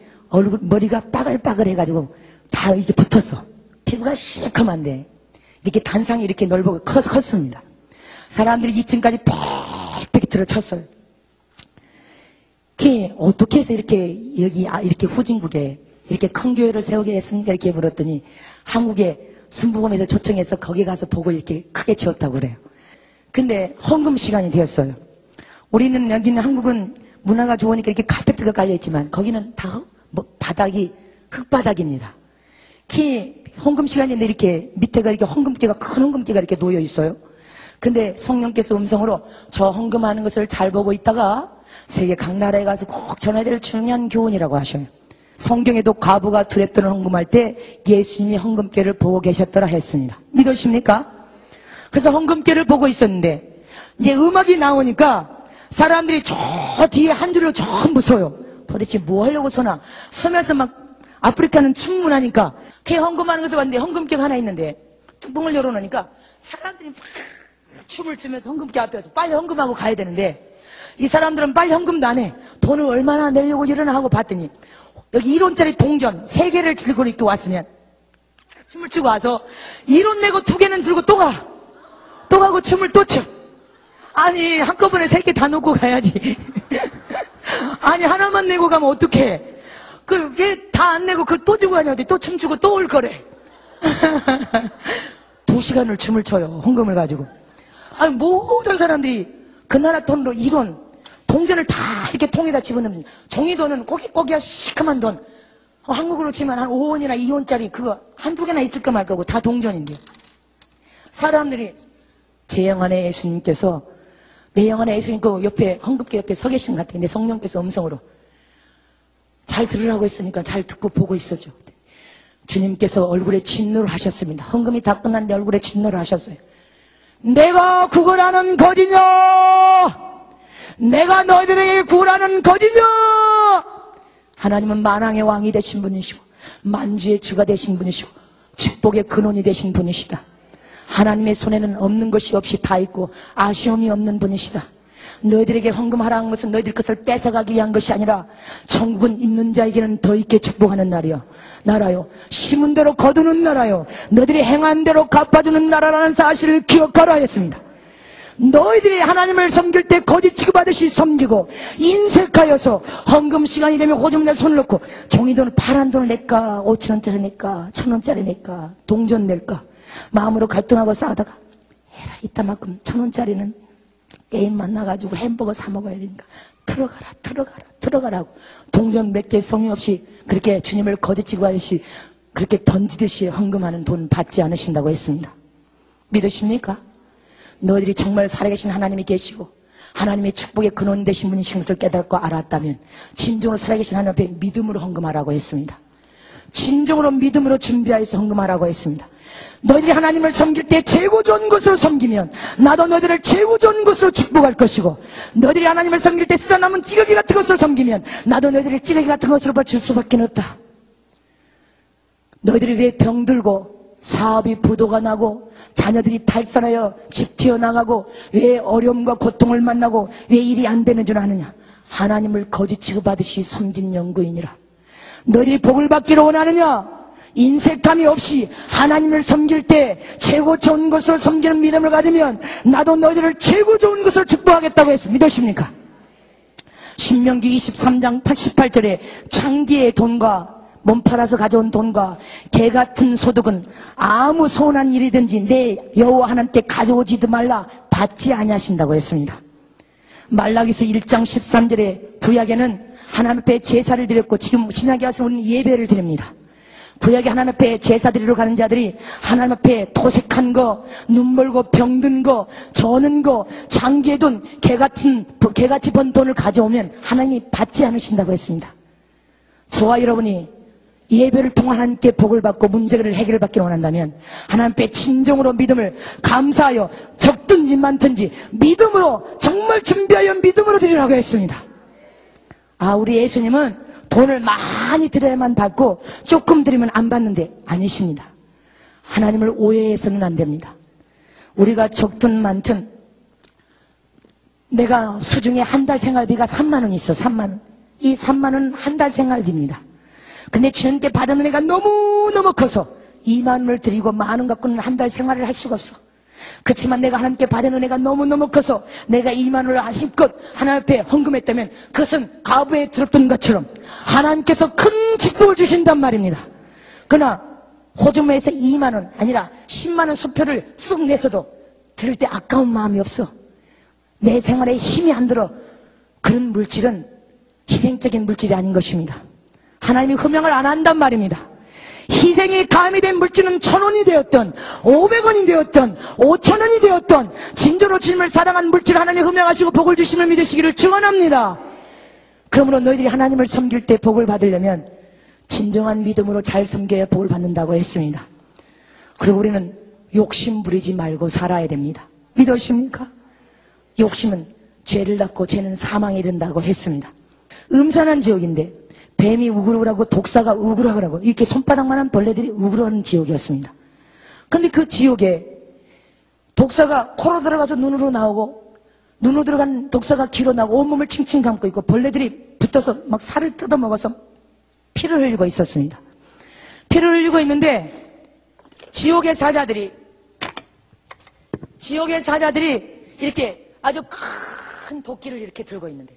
머리가 빠글빠글 해가지고 다 이렇게 붙었어. 피부가 시커먼데 이렇게 단상이 이렇게 넓고 컸습니다. 사람들이 2층까지 빽빽 들어쳤어요. 어떻게 해서 이렇게 이렇게 후진국에 이렇게 큰 교회를 세우게 했습니까? 이렇게 물었더니 한국에 순복음에서 초청해서 거기 가서 보고 이렇게 크게 지었다고 그래요. 근데 헌금 시간이 되었어요. 우리는 여기는 한국은 문화가 좋으니까 이렇게 카페트가 깔려있지만 거기는 다 바닥이 흙바닥입니다. 헌금 시간인데 이렇게 밑에가 이렇게 큰 헌금기가 이렇게 놓여 있어요. 근데 성령께서 음성으로 저 헌금하는 것을 잘 보고 있다가 세계 각 나라에 가서 꼭 전해야 될 중요한 교훈이라고 하셔요. 성경에도 과부가 두랩돈을 헌금할 때 예수님이 헌금깨를 보고 계셨더라 했습니다. 믿으십니까? 그래서 헌금깨를 보고 있었는데 이제 음악이 나오니까 사람들이 저 뒤에 한 줄로 전부 서요. 도대체 뭐 하려고 서나 서면서 막 아프리카는 춤문화니까 걔 헌금하는 것을 봤는데 헌금깨가 하나 있는데 뚜껑을 열어놓으니까 사람들이 막 춤을 추면서 헌금깨 앞에서 빨리 헌금하고 가야 되는데 이 사람들은 빨리 헌금도 안 해. 돈을 얼마나 내려고 일어나 하고 봤더니 여기 1원짜리 동전 3개를 들고 이렇게 왔으면 춤을 추고 와서 1원 내고 2개는 들고 또 가고 춤을 또 춰. 아니 한꺼번에 3개 다 놓고 가야지. 아니 하나만 내고 가면 어떡해. 얘 다 안 내고 또 주고 가냐. 또 춤추고 또 올 거래. 2시간을 춤을 춰요. 헌금을 가지고. 아니 모든 사람들이 그 나라 돈으로 1원 동전을 다 이렇게 통에다 집어넣으면 종이돈은 꼬깃꼬깃한 시커먼 돈 한국으로 치면 한 5원이나 2원짜리 그거 한두 개나 있을까 말 거고 다 동전인데 사람들이 제 영안에 예수님께서 내 영 안에 예수님 그 옆에, 헌금계 옆에 서 계신 것 같아. 근데 성령께서 음성으로 잘 들으라고 했으니까 잘 듣고 보고 있어줘. 주님께서 얼굴에 진노를 하셨습니다. 헌금이 다 끝났는데 얼굴에 진노를 하셨어요. 내가 구걸하는 거지냐? 내가 너희들에게 구걸하는 거지냐? 하나님은 만왕의 왕이 되신 분이시고 만주의 주가 되신 분이시고 축복의 근원이 되신 분이시다. 하나님의 손에는 없는 것이 없이 다 있고 아쉬움이 없는 분이시다. 너희들에게 헌금하라는 것은 너희들 것을 뺏어가기 위한 것이 아니라 천국은 있는 자에게는 더 있게 축복하는 나라요. 심은 대로 거두는 나라요. 너희들이 행한 대로 갚아주는 나라라는 사실을 기억하라 했습니다. 너희들이 하나님을 섬길 때 거짓 취급하듯이 섬기고 인색하여서 헌금 시간이 되면 호주머니에 손을 넣고 종이돈 파란 돈을 낼까 5,000원짜리 낼까 1,000원짜리 낼까 동전 낼까 마음으로 갈등하고 싸우다가 에라 이따만큼 1,000원짜리는 게임 만나가지고 햄버거 사 먹어야 되니까 들어가라고 동전 몇 개 성의 없이 그렇게 주님을 거짓 취급하듯이 그렇게 던지듯이 헌금하는 돈 받지 않으신다고 했습니다. 믿으십니까? 너희들이 정말 살아계신 하나님이 계시고 하나님의 축복의 근원 되신 분이신 것을 깨닫고 알았다면 진정으로 살아계신 하나님 앞에 믿음으로 헌금하라고 했습니다. 진정으로 믿음으로 준비하여서 헌금하라고 했습니다. 너희들이 하나님을 섬길 때 최고 좋은 것으로 섬기면 나도 너희들을 최고 좋은 것으로 축복할 것이고 너희들이 하나님을 섬길 때 쓰다 남은 찌꺼기 같은 것으로 섬기면 나도 너희들을 찌꺼기 같은 것으로 바칠 수밖에 없다. 너희들이 왜 병들고 사업이 부도가 나고 자녀들이 발산하여 집 튀어나가고 왜 어려움과 고통을 만나고 왜 일이 안 되는 줄 아느냐? 하나님을 거짓 취급하듯이 섬긴 연구인이라. 너희들이 복을 받기를 원하느냐? 인색함이 없이 하나님을 섬길 때 최고 좋은 것으로 섬기는 믿음을 가지면 나도 너희들을 최고 좋은 것으로 축복하겠다고 했습니다. 믿으십니까? 신명기 23장 88절에 창기의 돈과 몸 팔아서 가져온 돈과 개 같은 소득은 아무 서운한 일이든지 내 여호와 하나님께 가져오지도 말라 받지 아니하신다고 했습니다. 말라기서 1장 13절에 구약에는 하나님 앞에 제사를 드렸고 지금 신약에 와서 우리는 예배를 드립니다. 구약에 하나님 앞에 제사 드리러 가는 자들이 하나님 앞에 토색한 거, 눈멀고 병든 거, 저는 거, 장기의 돈, 개같이 번 돈을 가져오면 하나님이 받지 않으신다고 했습니다. 저와 여러분이 예배를 통한 하나님께 복을 받고 문제를 해결받기를 원한다면 하나님 앞에 진정으로 믿음을 감사하여 적든지 많든지 믿음으로 정말 준비하여 믿음으로 드리라고 했습니다. 우리 예수님은 돈을 많이 드려야만 받고 조금 드리면 안 받는데 아니십니다. 하나님을 오해해서는 안 됩니다. 우리가 적든 많든 내가 수중에 한 달 생활비가 3만 원이 있어. 3만 원. 이 3만 원은 한 달 생활비입니다. 근데 주님께 받은 은혜가 너무너무 커서 2만 원을 드리고 만 원 갖고는 한 달 생활을 할 수가 없어. 그렇지만 내가 하나님께 받은 은혜가 너무너무 커서 내가 2만 원을 아심껏 하나님 앞에 헌금했다면 그것은 가부에 들었던 것처럼 하나님께서 큰 축복을 주신단 말입니다. 그러나 호주머니에서 2만 원 아니라 10만 원 수표를 쑥 내서도 들을 때 아까운 마음이 없어. 내 생활에 힘이 안 들어. 그런 물질은 희생적인 물질이 아닌 것입니다. 하나님이 흠양을 안 한단 말입니다. 희생이 가미된 물질은 1,000원이 되었던 500원이 되었던 5,000원이 되었던 진정으로 주님을 사랑한 물질 하나님이 흠양하시고 복을 주심을 믿으시기를 축원합니다. 그러므로 너희들이 하나님을 섬길 때 복을 받으려면 진정한 믿음으로 잘 섬겨야 복을 받는다고 했습니다. 그리고 우리는 욕심 부리지 말고 살아야 됩니다. 믿으십니까? 욕심은 죄를 낳고 죄는 사망에 이른다고 했습니다. 음산한 지역인데 뱀이 우글우글하고 독사가 우글우글하고 이렇게 손바닥만한 벌레들이 우글우글하는 지역이었습니다. 근데 그 지역에 독사가 코로 들어가서 눈으로 나오고 눈으로 들어간 독사가 귀로 나오고 온몸을 칭칭 감고 있고 벌레들이 붙어서 막 살을 뜯어먹어서 피를 흘리고 있었습니다. 피를 흘리고 있는데 지옥의 사자들이 이렇게 아주 큰 도끼를 이렇게 들고 있는데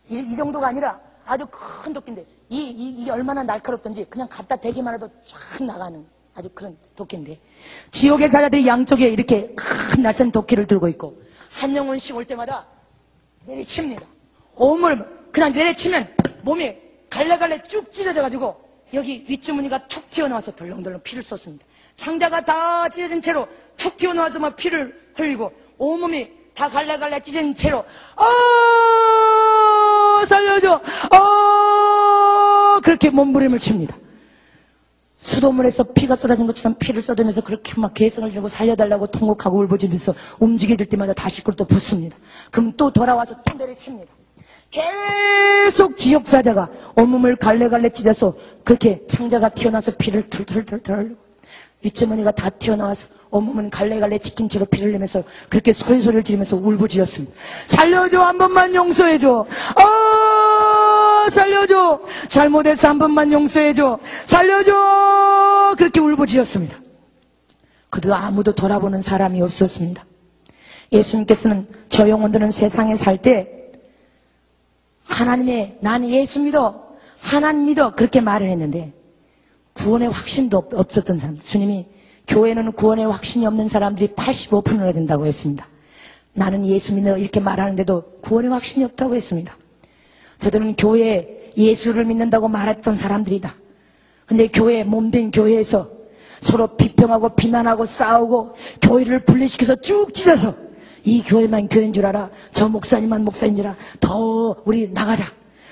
이 정도가 아니라 아주 큰 도끼인데 이게 얼마나 날카롭던지 그냥 갖다 대기만 해도 쫙 나가는 아주 그런 도끼인데 지옥의 사자들이 양쪽에 이렇게 큰 낯선 도끼를 들고 있고 한 영혼씩 올 때마다 내리칩니다. 온몸을 그냥 내리치면 몸이 갈래갈래 쭉 찢어져가지고 여기 윗주머니가 툭 튀어나와서 덜렁덜렁 피를 쏟습니다. 창자가 다 찢어진 채로 툭 튀어나와서 막 피를 흘리고 온몸이 다 갈래갈래 찢은 채로 살려줘 그렇게 몸부림을 칩니다. 수도물에서 피가 쏟아진 것처럼 피를 쏟으면서 그렇게 막 개성을 주고 살려달라고 통곡하고 울부짖으면서 움직여질 때마다 다시 그걸 또 붓습니다. 그럼 또 돌아와서 또 내리칩니다. 계속 지옥사자가 온몸을 갈래갈래 찢어서 그렇게 창자가 튀어나와서 피를 털털털털 흘리고 윗주머니가 다 튀어나와서 온몸은 갈래갈래 찢긴 채로 피를 내면서 그렇게 소리를 지르면서 울부짖었습니다. 살려줘, 한 번만 용서해줘. 살려줘, 잘못해서 한 번만 용서해줘. 살려줘, 그렇게 울부짖었습니다. 그래도 아무도 돌아보는 사람이 없었습니다. 예수님께서는 저 영혼들은 세상에 살 때 하나님의 난 예수 믿어, 하나님 믿어 그렇게 말을 했는데 구원의 확신도 없었던 사람. 주님이 교회는 구원의 확신이 없는 사람들이 85%나 된다고 했습니다. 나는 예수 믿어 이렇게 말하는데도 구원의 확신이 없다고 했습니다. 저들은 교회에 예수를 믿는다고 말했던 사람들이다. 근데 교회, 몸된 교회에서 서로 비평하고 비난하고 싸우고 교회를 분리시켜서 쭉 찢어서 이 교회만 교회인 줄 알아, 저 목사님만 목사인 줄 알아, 더 우리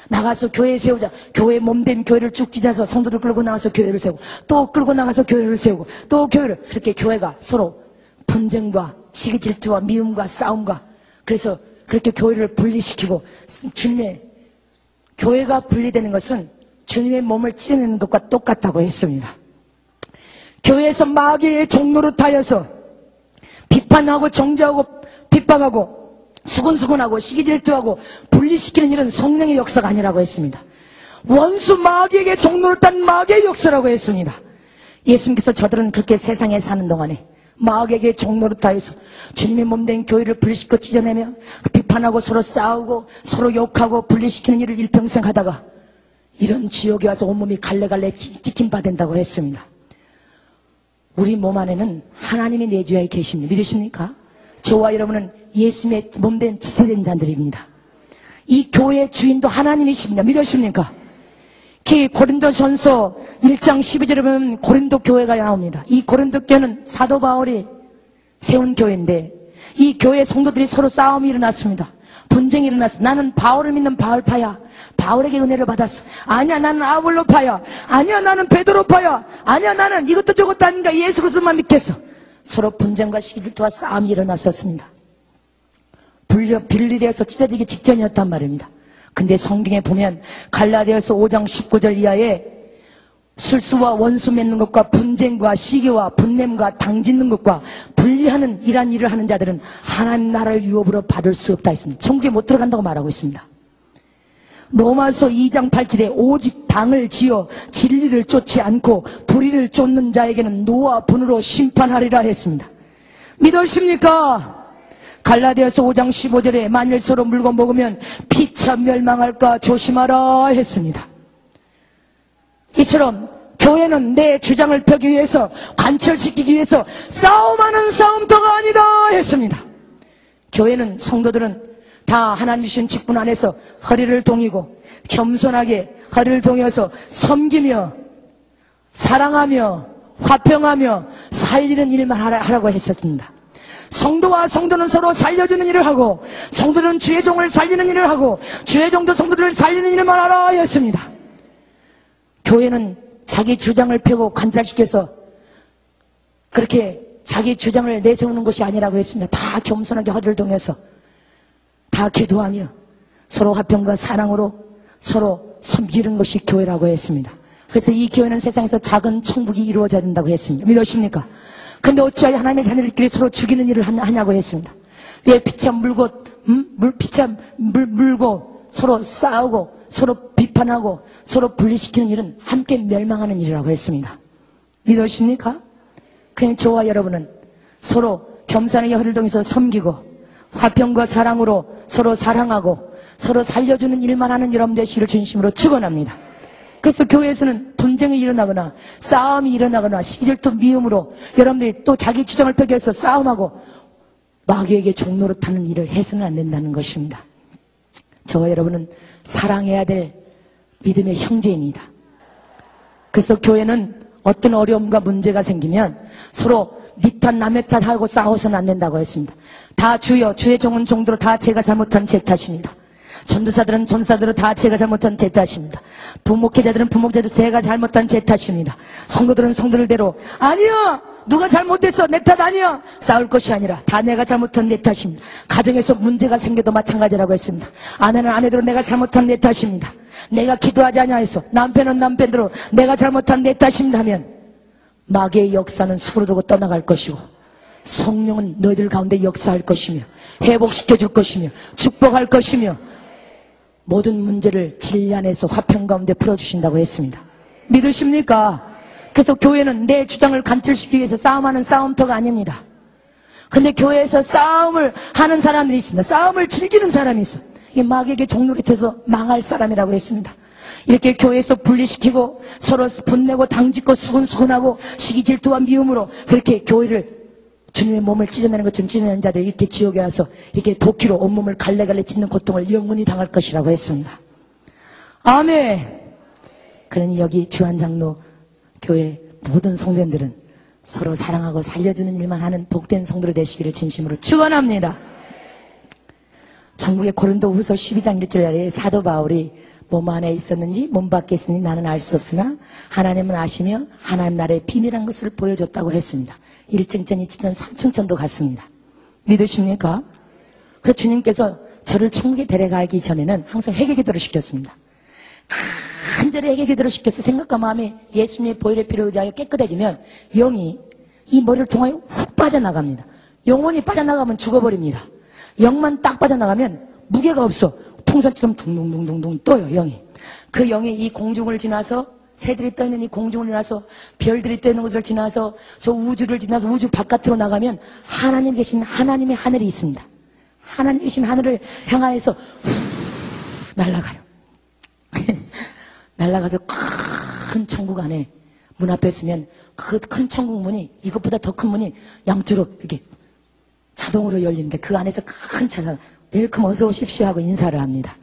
나가서 교회 세우자. 교회 몸된 교회를 쭉 찢어서 성도들 끌고 나가서 교회를 세우고 또 끌고 나가서 교회를 세우고 또 교회를, 그렇게 교회가 서로 분쟁과 시기 질투와 미움과 싸움과, 그래서 그렇게 교회를 분리시키고 주님의 교회가 분리되는 것은 주님의 몸을 찢어내는 것과 똑같다고 했습니다. 교회에서 마귀의 종노릇하여서 비판하고 정죄하고 핍박하고 수근수근하고 시기질투하고 분리시키는 일은 성령의 역사가 아니라고 했습니다. 원수 마귀에게 종노릇한 마귀의 역사라고 했습니다. 예수님께서 저들은 그렇게 세상에 사는 동안에 마귀에게 종노릇하여서 주님의 몸된 교회를 분리시켜 찢어내며 비판하고 서로 싸우고 서로 욕하고 분리시키는 일을 일평생 하다가 이런 지옥에 와서 온몸이 갈래갈래 찢긴 바 된다고 했습니다. 우리 몸 안에는 하나님이 내주하에 계십니다. 믿으십니까? 저와 여러분은 예수님의 몸된 지체된 자들입니다. 이 교회의 주인도 하나님이십니다. 믿으십니까? 고린도전서 1장 12절에 보면 고린도 교회가 나옵니다. 이 고린도 교회는 사도 바울이 세운 교회인데 이 교회 성도들이 서로 싸움이 일어났습니다. 분쟁이 일어났어. 나는 바울을 믿는 바울파야. 바울에게 은혜를 받았어. 아니야, 나는 아볼로파야. 아니야, 나는 베드로파야. 아니야, 나는 이것도 저것도 아닌가, 예수 그리스도만 믿겠어. 서로 분쟁과 시기질투와 싸움이 일어났었습니다. 분리되어서 찢어지기 직전이었단 말입니다. 근데 성경에 보면 갈라디아서 5장 19절 이하에 술수와 원수 맺는 것과 분쟁과 시기와 분냄과 당짓는 것과 분리하는 이러한 일을 하는 자들은 하나님 나라를 유업으로 받을 수 없다 했습니다. 천국에 못 들어간다고 말하고 있습니다. 로마서 2장 8절에 오직 당을 지어 진리를 쫓지 않고 불의를 쫓는 자에게는 노와 분으로 심판하리라 했습니다. 믿으십니까? 갈라디아서 5장 15절에 만일 서로 물건 먹으면 피차 멸망할까 조심하라 했습니다. 이처럼 교회는 내 주장을 펴기 위해서, 관철시키기 위해서 싸움하는 싸움터가 아니다 했습니다. 교회는, 성도들은 다 하나님 주신 직분 안에서 허리를 동이고 겸손하게 허리를 동여서 섬기며 사랑하며 화평하며 살리는 일만 하라고 했었습니다. 성도와 성도는 서로 살려주는 일을 하고 성도들은 주의 종을 살리는 일을 하고 주의 종도 성도들을 살리는 일만 하라 했습니다. 교회는 자기 주장을 펴고 관찰시켜서 그렇게 자기 주장을 내세우는 것이 아니라고 했습니다. 다 겸손하게 허리를 동여서 다 기도하며 서로 화평과 사랑으로 서로 섬기는 것이 교회라고 했습니다. 그래서 이 교회는 세상에서 작은 천국이 이루어져야 된다고 했습니다. 믿으십니까? 근데 어찌하여 하나님의 자녀들끼리 서로 죽이는 일을 하냐고 했습니다. 왜 피참 물고 물고 서로 싸우고 서로 비판하고 서로 분리시키는 일은 함께 멸망하는 일이라고 했습니다. 믿으십니까? 그냥 저와 여러분은 서로 겸손하게 허리를 동여서 섬기고 화평과 사랑으로 서로 사랑하고 서로 살려주는 일만 하는 여러분 되시기를 진심으로 축원합니다. 그래서 교회에서는 분쟁이 일어나거나 싸움이 일어나거나 시기질투 미움으로 여러분들이 또 자기 주장을 펴기 위해서 싸움하고 마귀에게 종노릇하는 일을 해서는 안 된다는 것입니다. 저와 여러분은 사랑해야 될 믿음의 형제입니다. 그래서 교회는 어떤 어려움과 문제가 생기면 서로 니 탓 남의 탓 하고 싸워서는 안 된다고 했습니다. 다 주여, 주의 종은 종대로 다 제가 잘못한 제 탓입니다. 전도사들은 전도사대로 다 제가 잘못한 제 탓입니다. 부목회자들은 부목회자대로 제가 잘못한 제 탓입니다. 성도들은 성도들대로 아니야, 누가 잘못했어, 내 탓 아니야, 싸울 것이 아니라 다 내가 잘못한 내 탓입니다. 가정에서 문제가 생겨도 마찬가지라고 했습니다. 아내는 아내대로 내가 잘못한 내 탓입니다. 내가 기도하지 아니하여서 남편은 남편대로 내가 잘못한 내 탓입니다 하면 마귀의 역사는 수그러들고 떠나갈 것이고 성령은 너희들 가운데 역사할 것이며 회복시켜줄 것이며 축복할 것이며 모든 문제를 진리 안에서 화평 가운데 풀어주신다고 했습니다. 믿으십니까? 그래서 교회는 내 주장을 간철시키기 위해서 싸움하는 싸움터가 아닙니다. 근데 교회에서 싸움을 하는 사람들이 있습니다. 싸움을 즐기는 사람이 있어. 이게 마귀에게 종노릇해서 망할 사람이라고 했습니다. 이렇게 교회에서 분리시키고 서로 분내고 당짓고 수근수근하고 시기 질투와 미움으로 그렇게 교회를 주님의 몸을 찢어내는 것처럼 찢어내는 자들이 이렇게 지옥에 와서 이렇게 도끼로 온몸을 갈래갈래 찢는 고통을 영원히 당할 것이라고 했습니다. 아멘. 그러니 여기 주한장로 교회 모든 성도님들은 서로 사랑하고 살려주는 일만 하는 복된 성도로 되시기를 진심으로 축원합니다. 전국의 고린도후서 12장 1절에 사도 바울이 몸 안에 있었는지 몸 밖에 있으니 나는 알 수 없으나 하나님은 아시며 하나님 나라의 비밀한 것을 보여줬다고 했습니다. 1층전, 2층전, 3층전도 갔습니다. 믿으십니까? 그래서 주님께서 저를 천국에 데려가기 전에는 항상 회개기도를 시켰습니다. 간절히 회개기도를 시켜서 생각과 마음이 예수님의 보혈의 피를 의지하여 깨끗해지면 영이 이 머리를 통하여 훅 빠져나갑니다. 영혼이 빠져나가면 죽어버립니다. 영만 딱 빠져나가면 무게가 없어. 풍선처럼 둥둥둥둥둥 떠요, 영이. 그 영이 이 공중을 지나서 새들이 떠있는 이 공중을 지나서 별들이 떠있는 곳을 지나서 저 우주를 지나서 우주 바깥으로 나가면 하나님 계신 하나님의 하늘이 있습니다. 하나님 계신 하늘을 향하여서 후 날아가요. 날아가서 큰 천국 안에 문 앞에 있으면 그 큰 천국 문이 이것보다 더 큰 문이 양쪽으로 이렇게 자동으로 열리는데 그 안에서 큰 차가 웰컴 어서 오십시오 하고 인사를 합니다.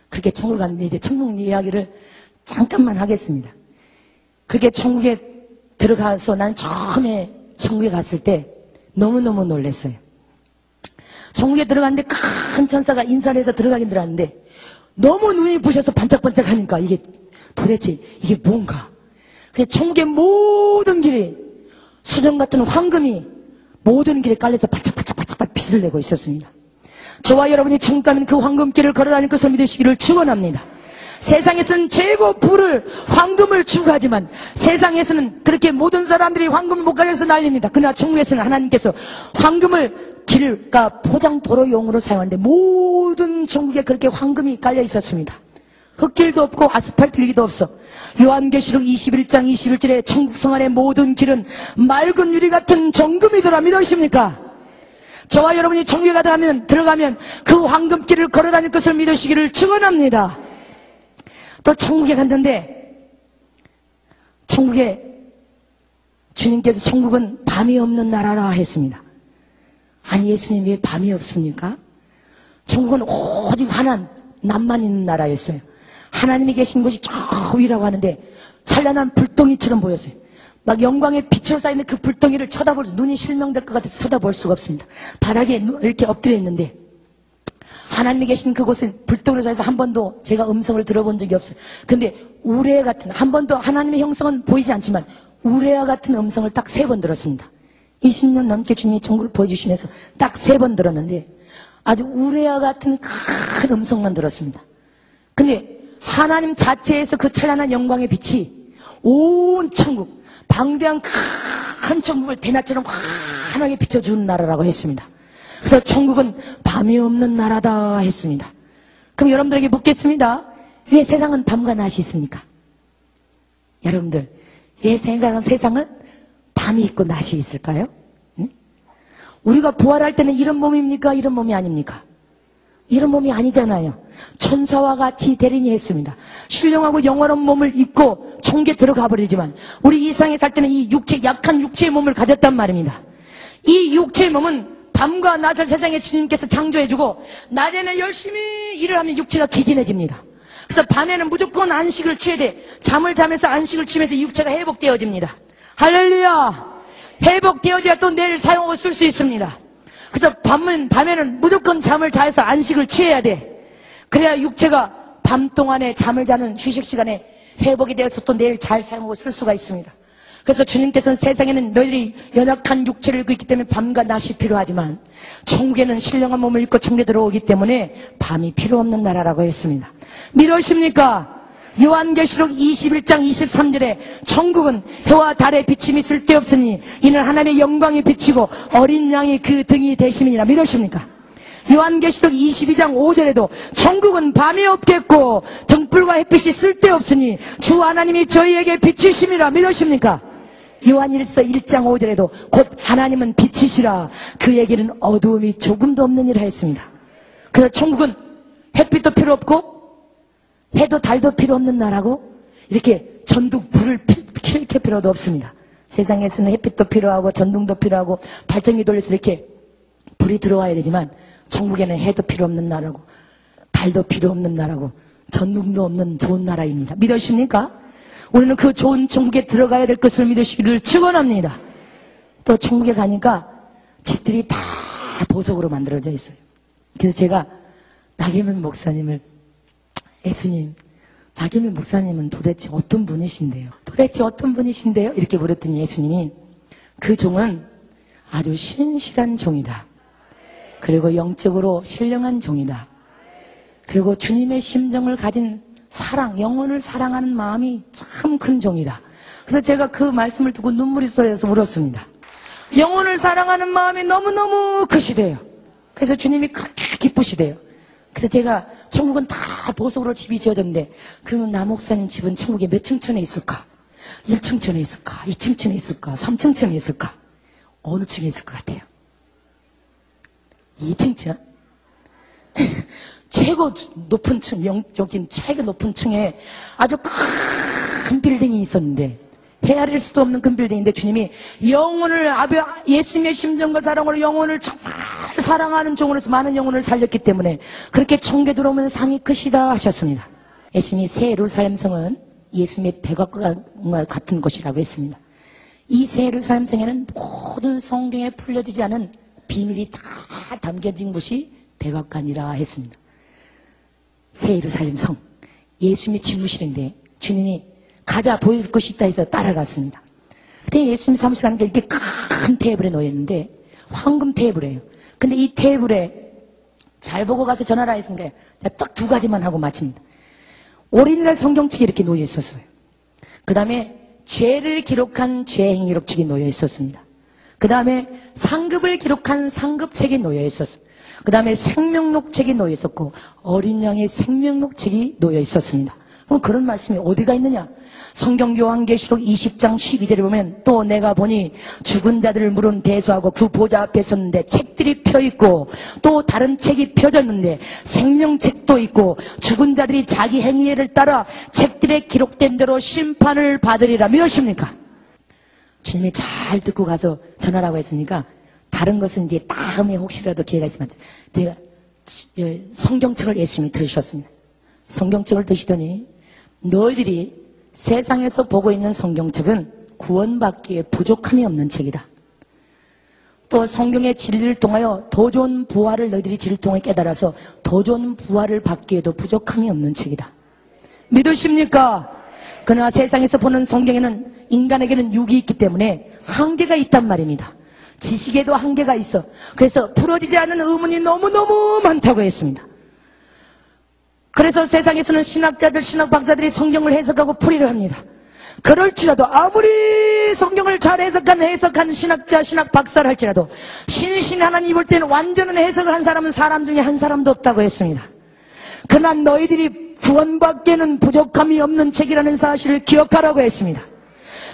그렇게 천국을 갔는데 이제 천국 이야기를 잠깐만 하겠습니다. 그렇게 천국에 들어가서 난 처음에 천국에 갔을 때 너무너무 놀랐어요. 천국에 들어갔는데 큰 천사가 인사를 해서 들어가긴 들어갔는데 너무 눈이 부셔서 반짝반짝 하니까 이게 도대체 이게 뭔가. 그래서 천국의 모든 길이 수정 같은 황금이 모든 길에 깔려서 반짝반짝 빛을 내고 있었습니다. 저와 여러분이 천국 가면 그 황금길을 걸어다닐 것을 믿으시기를 축원합니다. 세상에서는 최고 부를 황금을 추구하지만 세상에서는 그렇게 모든 사람들이 황금을 못 가져서 난립니다. 그러나 천국에서는 하나님께서 황금을 길과 포장 도로용으로 사용하는데 모든 천국에 그렇게 황금이 깔려 있었습니다. 흙길도 없고 아스팔트 길도 없어. 요한계시록 21장 21절에 천국성 안의 모든 길은 맑은 유리 같은 정금이더라. 믿으십니까? 저와 여러분이 천국에 들어가면 그 황금길을 걸어다닐 것을 믿으시기를 축원합니다. 또 천국에 갔는데 천국에 주님께서 천국은 밤이 없는 나라라 했습니다. 아니 예수님 왜 밤이 없습니까? 천국은 오직 환한 낮만 있는 나라였어요. 하나님이 계신 곳이 저 위라고 하는데 찬란한 불덩이처럼 보였어요. 막 영광의 빛으로 쌓이는 그 불덩이를 쳐다볼 수, 눈이 실명될 것 같아서 쳐다볼 수가 없습니다. 바닥에 이렇게 엎드려 있는데 하나님이 계신 그곳은 불덩이로 쌓여서 한 번도 제가 음성을 들어본 적이 없어요. 근데 우레와 같은, 한 번도 하나님의 형성은 보이지 않지만 우레와 같은 음성을 딱 3번 들었습니다. 20년 넘게 주님이 천국을 보여주시면서 딱 3번 들었는데 아주 우레와 같은 큰 음성만 들었습니다. 근데 하나님 자체에서 그 찬란한 영광의 빛이 온 천국, 방대한 큰 천국을 대낮처럼 환하게 비춰주는 나라라고 했습니다. 그래서 천국은 밤이 없는 나라다 했습니다. 그럼 여러분들에게 묻겠습니다. 왜 세상은 밤과 낮이 있습니까? 여러분들, 왜 세상은 밤이 있고 낮이 있을까요? 응? 우리가 부활할 때는 이런 몸입니까? 이런 몸이 아닙니까? 이런 몸이 아니잖아요. 천사와 같이 대리니 했습니다. 신령하고 영원한 몸을 입고 천국에 들어가 버리지만 우리 이 세상에 살 때는 이 약한 육체의 몸을 가졌단 말입니다. 이 육체의 몸은 밤과 낮을 세상에 주님께서 창조해주고 낮에는 열심히 일을 하면 육체가 기진해집니다. 그래서 밤에는 무조건 안식을 취해야 돼. 잠을 자면서 안식을 취하면서 육체가 회복되어집니다. 할렐루야! 회복되어져야 또 내일 사용하고 쓸 수 있습니다. 그래서 밤에는 무조건 잠을 자서 안식을 취해야 돼. 그래야 육체가 밤 동안에 잠을 자는 휴식 시간에 회복이 되어서 또 내일 잘 사용하고 쓸 수가 있습니다. 그래서 주님께서는 세상에는 너희들이 연약한 육체를 입고 있기 때문에 밤과 낮이 필요하지만 천국에는 신령한 몸을 입고 천국에 들어오기 때문에 밤이 필요 없는 나라라고 했습니다. 믿으십니까? 요한계시록 21장 23절에 천국은 해와 달의 비침이 쓸데없으니 이는 하나님의 영광이 비치고 어린 양이 그 등이 되심이니라. 믿으십니까? 요한계시록 22장 5절에도 천국은 밤이 없겠고 등불과 햇빛이 쓸데없으니 주 하나님이 저희에게 비치심이라. 믿으십니까? 요한일서 1장 5절에도 곧 하나님은 빛이시라 그에게는 어두움이 조금도 없느니라 했습니다. 그래서 천국은 햇빛도 필요 없고 해도 달도 필요 없는 나라고 이렇게 전등 불을 킬 필요도 없습니다. 세상에서는 햇빛도 필요하고 전등도 필요하고 발전기 돌려서 이렇게 불이 들어와야 되지만 천국에는 해도 필요 없는 나라고 달도 필요 없는 나라고 전등도 없는 좋은 나라입니다. 믿으십니까? 우리는 그 좋은 천국에 들어가야 될 것을 믿으시기를 축원합니다. 또 천국에 가니까 집들이 다 보석으로 만들어져 있어요. 그래서 제가 나경일 목사님을 예수님, 나경일 목사님은 도대체 어떤 분이신데요? 도대체 어떤 분이신데요? 이렇게 물었더니 예수님이 그 종은 아주 신실한 종이다. 그리고 영적으로 신령한 종이다. 그리고 주님의 심정을 가진 사랑, 영혼을 사랑하는 마음이 참 큰 종이다. 그래서 제가 그 말씀을 듣고 눈물이 쏟아져서 울었습니다. 영혼을 사랑하는 마음이 너무너무 크시대요. 그래서 주님이 그렇게 기쁘시대요. 그래서 제가 천국은 다 보석으로 집이 지어졌는데 그러면 나 목사님 집은 천국에 몇 층천에 있을까? 1층천에 있을까? 2층천에 있을까? 3층천에 있을까? 어느 층에 있을 것 같아요? 2층천? 최고 높은 층, 영적인 최고 높은 층에 아주 큰 빌딩이 있었는데 헤아릴 수도 없는 큰 빌딩인데 주님이 영혼을 예수님의 심정과 사랑으로 영혼을 정말 사랑하는 종으로서 많은 영혼을 살렸기 때문에 그렇게 천국에 들어오면 상이 크시다 하셨습니다. 예수님이 새 예루살렘 성은 예수님의 백악과 같은 곳이라고 했습니다. 이 새 예루살렘 성에는 모든 성경에 풀려지지 않은 비밀이 다 담겨진 곳이 백악관이라 했습니다. 새 예루살렘 성, 예수님이 집무실인데 주님이 가자 보여줄 것이 있다 해서 따라갔습니다. 그때 예수님 사무실 가는 게 이렇게 큰 테이블에 놓였는데 황금 테이블이에요. 근데 이 테이블에 잘 보고 가서 전하라 했으니까 딱 두 가지만 하고 마칩니다. 오리지널 성경책이 이렇게 놓여 있었어요. 그 다음에 죄를 기록한 죄행 기록책이 놓여 있었습니다. 그 다음에 상급을 기록한 상급책이 놓여 있었어요. 그 다음에 생명록책이 놓여 있었고 어린 양의 생명록책이 놓여 있었습니다. 그럼 그런 말씀이 어디가 있느냐? 성경 요한계시록 20장 12절에 보면 또 내가 보니 죽은 자들을 물은 대소하고 그 보좌 앞에 섰는데 책들이 펴있고 또 다른 책이 펴졌는데 생명책도 있고 죽은 자들이 자기 행위를 따라 책들에 기록된 대로 심판을 받으리라. 믿으십니까? 주님이 잘 듣고 가서 전하라고 했으니까 다른 것은 이제 다음에 혹시라도 기회가 있으면 제가 성경책을 예수님이 들으셨습니다. 성경책을 드시더니 너희들이 세상에서 보고 있는 성경책은 구원받기에 부족함이 없는 책이다. 또 성경의 진리를 통하여 더 좋은 부활을 너희들이 진리를 통해 깨달아서 더 좋은 부활을 받기에도 부족함이 없는 책이다. 믿으십니까? 그러나 세상에서 보는 성경에는 인간에게는 육이 있기 때문에 한계가 있단 말입니다. 지식에도 한계가 있어. 그래서 풀어지지 않는 의문이 너무너무 많다고 했습니다. 그래서 세상에서는 신학자들, 신학 박사들이 성경을 해석하고 풀이를 합니다. 그럴지라도 아무리 성경을 잘 해석한 신학자, 신학 박사를 할지라도 신신 하나님 볼 때는 완전한 해석을 한 사람은 사람 중에 한 사람도 없다고 했습니다. 그러나 너희들이 구원받기에는 부족함이 없는 책이라는 사실을 기억하라고 했습니다.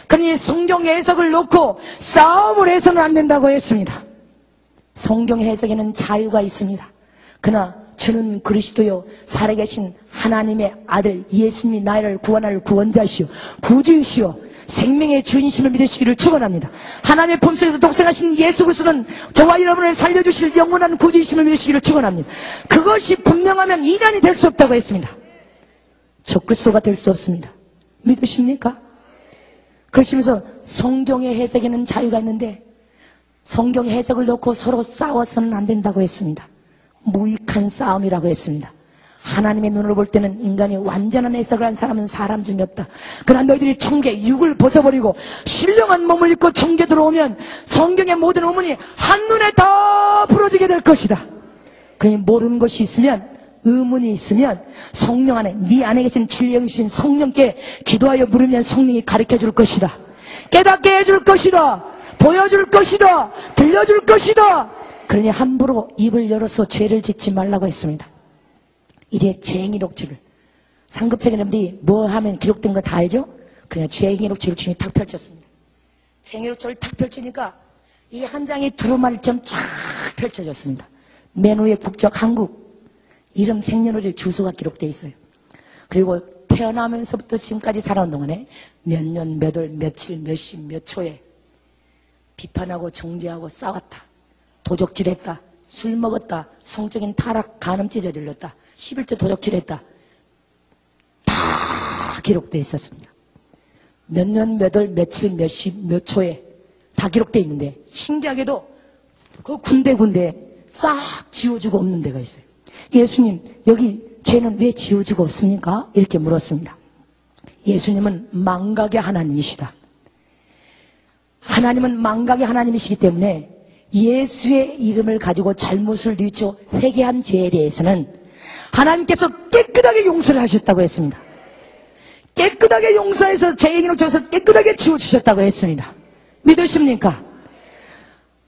그러니 성경 해석을 놓고 싸움을 해서는 안 된다고 했습니다. 성경 해석에는 자유가 있습니다. 그러나 주는 그리스도요 살아계신 하나님의 아들 예수님이 나를 구원할 구원자시오 구주이시오 생명의 주인심을 믿으시기를 축원합니다. 하나님의 품속에서 독생하신 예수 그리스도는 저와 여러분을 살려주실 영원한 구주이심을 믿으시기를 축원합니다. 그것이 분명하면 인간이 될 수 없다고 했습니다. 적그리스도가 될 수 없습니다. 믿으십니까? 그러시면서 성경의 해석에는 자유가 있는데 성경 해석을 놓고 서로 싸워서는 안 된다고 했습니다. 무익한 싸움이라고 했습니다. 하나님의 눈으로 볼 때는 인간이 완전한 해석을 한 사람은 사람 중에 없다. 그러나 너희들이 청개, 육을 벗어버리고 신령한 몸을 입고 청개 들어오면 성경의 모든 의문이 한눈에 다 풀어지게 될 것이다. 그러니 모르는 것이 있으면, 의문이 있으면 성령 안에, 네 안에 계신 진리의 영이신 성령께 기도하여 물으면 성령이 가르쳐 줄 것이다. 깨닫게 해줄 것이다. 보여줄 것이다. 들려줄 것이다. 그러니 함부로 입을 열어서 죄를 짓지 말라고 했습니다. 이제 죄행이록지를, 상급자의 여러분들이 뭐 하면 기록된 거 다 알죠? 그냥 죄행이록지를 주님이 탁 펼쳤습니다. 죄행이록지를 탁 펼치니까 이 한 장이 두루마리처럼 쫙 펼쳐졌습니다. 맨 위에 국적 한국, 이름, 생년월일, 주소가 기록되어 있어요. 그리고 태어나면서부터 지금까지 살아온 동안에 몇 년, 몇 월, 며칠, 몇 시, 몇 초에 비판하고 정죄하고 싸웠다, 도적질했다, 술 먹었다, 성적인 타락, 간음죄 저질렀다, 11조 도적질했다, 다 기록되어 있었습니다. 몇 년, 몇 월, 며칠, 몇 시, 몇 초에 다 기록되어 있는데 신기하게도 그 군데군데 싹 지워주고 없는 데가 있어요. 예수님, 여기 죄는 왜 지워주고 없습니까? 이렇게 물었습니다. 예수님은 망각의 하나님이시다. 하나님은 망각의 하나님이시기 때문에 예수의 이름을 가지고 잘못을 뉘우쳐 회개한 죄에 대해서는 하나님께서 깨끗하게 용서를 하셨다고 했습니다. 깨끗하게 용서해서 죄인으로 쳐서 깨끗하게 지워주셨다고 했습니다. 믿으십니까?